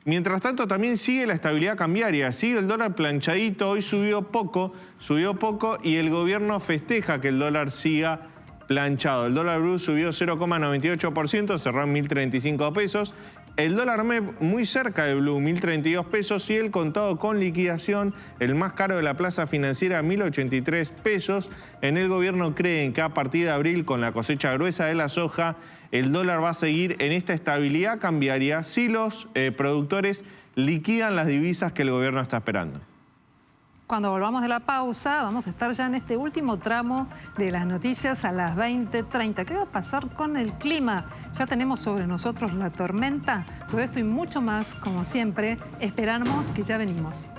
Speaker 4: Mientras tanto, también sigue la estabilidad cambiaria, sigue el dólar planchadito, hoy subió poco y el gobierno festeja que el dólar siga planchado. El dólar blue subió 0,98%, cerró en 1.035 pesos. El dólar MEP muy cerca de blue, 1.032 pesos, y el contado con liquidación, el más caro de la plaza financiera, 1.083 pesos. En el gobierno creen que a partir de abril, con la cosecha gruesa de la soja, el dólar va a seguir en esta estabilidad cambiaria si los productores liquidan las divisas que el gobierno está esperando.
Speaker 1: Cuando volvamos de la pausa, vamos a estar ya en este último tramo de las noticias a las 20:30. ¿Qué va a pasar con el clima? Ya tenemos sobre nosotros la tormenta. Todo esto y mucho más, como siempre, esperamos que ya venimos.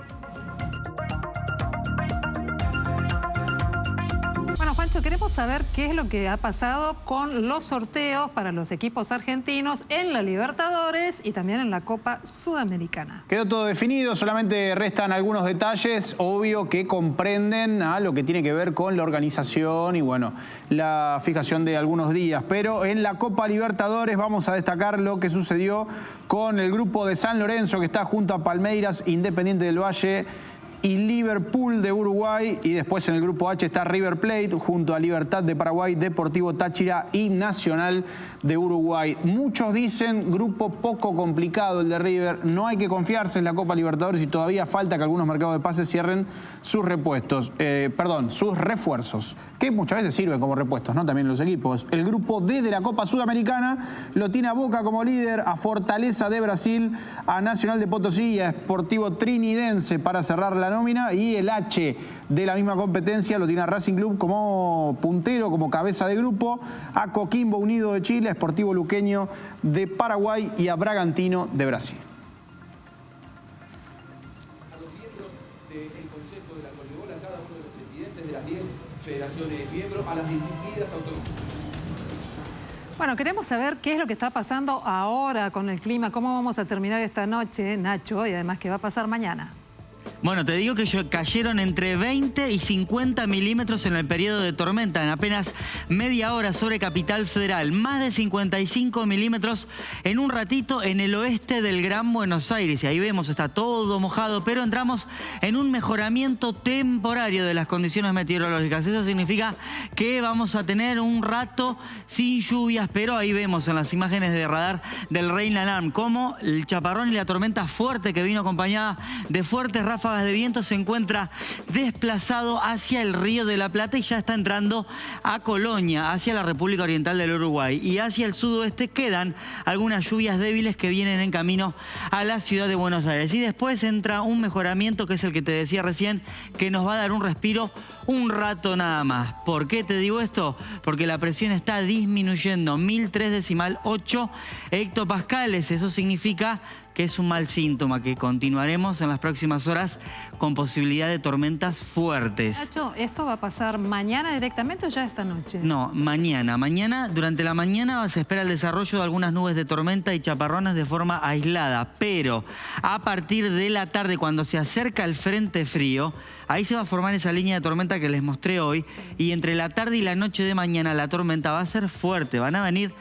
Speaker 1: Bueno, Juancho, queremos saber qué es lo que ha pasado con los sorteos para los equipos argentinos en la Libertadores y también en la Copa Sudamericana.
Speaker 5: Quedó todo definido, solamente restan algunos detalles, obvio, que comprenden a lo que tiene que ver con la organización y, bueno, la fijación de algunos días. Pero en la Copa Libertadores vamos a destacar lo que sucedió con el grupo de San Lorenzo, que está junto a Palmeiras, Independiente del Valle y Liverpool de Uruguay, y después en el grupo H está River Plate junto a Libertad de Paraguay, Deportivo Táchira y Nacional de Uruguay. Muchos dicen grupo poco complicado el de River, no hay que confiarse en la Copa Libertadores y todavía falta que algunos mercados de pases cierren sus sus refuerzos, que muchas veces sirven como repuestos, ¿no? También los equipos. El grupo D de la Copa Sudamericana lo tiene a Boca como líder, a Fortaleza de Brasil, a Nacional de Potosí y a Sportivo Trinidense para cerrar la nómina, y el H de la misma competencia lo tiene a Racing Club como puntero, como cabeza de grupo, a Coquimbo Unido de Chile, a Sportivo Luqueño de Paraguay y a Bragantino de Brasil.
Speaker 18: A los miembros del Consejo de la Conmebol, a cada uno de los presidentes de las 10 federaciones miembros, a las distinguidas autoridades.
Speaker 1: Bueno, queremos saber qué es lo que está pasando ahora con el clima, cómo vamos a terminar esta noche, Nacho, y además qué va a pasar mañana.
Speaker 2: Bueno, te digo que cayeron entre 20 y 50 milímetros en el periodo de tormenta, en apenas media hora sobre Capital Federal. Más de 55 milímetros en un ratito en el oeste del Gran Buenos Aires. Y ahí vemos, está todo mojado, pero entramos en un mejoramiento temporario de las condiciones meteorológicas. Eso significa que vamos a tener un rato sin lluvias, pero ahí vemos en las imágenes de radar del Rain Alarm cómo el chaparrón y la tormenta fuerte que vino acompañada de fuertes ráfagas de viento se encuentra desplazado hacia el Río de la Plata y ya está entrando a Colonia, hacia la República Oriental del Uruguay. Y hacia el sudoeste quedan algunas lluvias débiles que vienen en camino a la ciudad de Buenos Aires. Y después entra un mejoramiento que es el que te decía recién, que nos va a dar un respiro un rato nada más. ¿Por qué te digo esto? Porque la presión está disminuyendo, 1003,8 hectopascales. Eso significa que es un mal síntoma, que continuaremos en las próximas horas con posibilidad de tormentas fuertes.
Speaker 1: Nacho, ¿esto va a pasar mañana directamente o ya esta noche?
Speaker 2: No, mañana. Mañana, durante la mañana se espera el desarrollo de algunas nubes de tormenta y chaparrones de forma aislada, pero a partir de la tarde, cuando se acerca el frente frío, ahí se va a formar esa línea de tormenta que les mostré hoy, y entre la tarde y la noche de mañana la tormenta va a ser fuerte, van a venir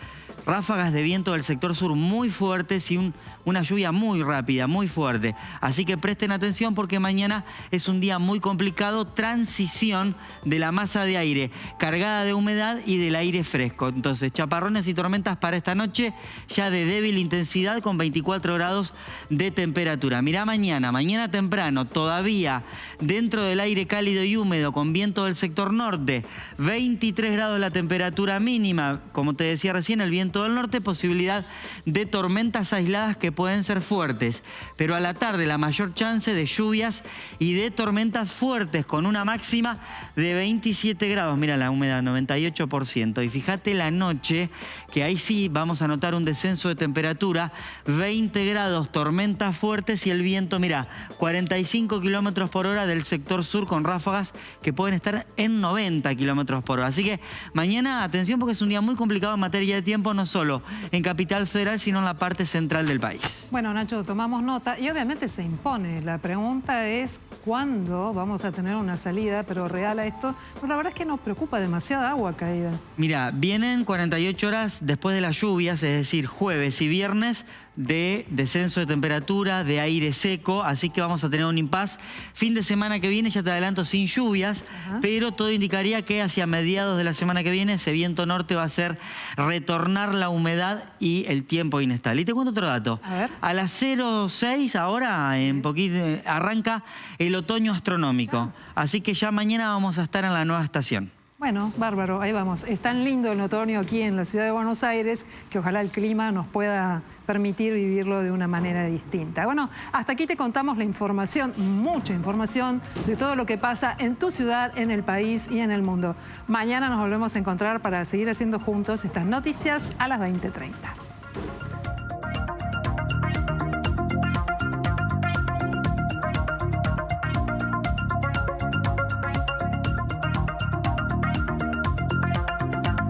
Speaker 2: ráfagas de viento del sector sur muy fuertes y una lluvia muy rápida, muy fuerte. Así que presten atención porque mañana es un día muy complicado, transición de la masa de aire cargada de humedad y del aire fresco. Entonces, chaparrones y tormentas para esta noche ya de débil intensidad con 24 grados de temperatura. Mirá mañana temprano, todavía dentro del aire cálido y húmedo con viento del sector norte, 23 grados la temperatura mínima, como te decía recién, el viento del norte, posibilidad de tormentas aisladas que pueden ser fuertes, pero a la tarde la mayor chance de lluvias y de tormentas fuertes con una máxima de 27 grados. Mira la humedad, 98%. Y fíjate la noche, que ahí sí vamos a notar un descenso de temperatura, 20 grados, tormentas fuertes y el viento, mira, 45 kilómetros por hora del sector sur con ráfagas que pueden estar en 90 kilómetros por hora. Así que mañana, atención, porque es un día muy complicado en materia de tiempo, no solo en Capital Federal, sino en la parte central del país.
Speaker 1: Bueno, Nacho, tomamos nota y obviamente se impone. La pregunta es cuándo vamos a tener una salida, pero real a esto. Pues la verdad es que nos preocupa demasiada agua caída.
Speaker 2: Mira, vienen 48 horas después de las lluvias, es decir, jueves y viernes, de descenso de temperatura, de aire seco, así que vamos a tener un impas. Fin de semana que viene, ya te adelanto, sin lluvias, pero todo indicaría que hacia mediados de la semana que viene ese viento norte va a hacer retornar la humedad y el tiempo inestable. Y te cuento otro dato. A las 06 ahora, en poquito, arranca el otoño astronómico, así que ya mañana vamos a estar en la nueva estación.
Speaker 1: Bueno, bárbaro, ahí vamos. Es tan lindo el otoño aquí en la ciudad de Buenos Aires que ojalá el clima nos pueda permitir vivirlo de una manera distinta. Bueno, hasta aquí te contamos la información, mucha información de todo lo que pasa en tu ciudad, en el país y en el mundo. Mañana nos volvemos a encontrar para seguir haciendo juntos estas noticias a las 20:30.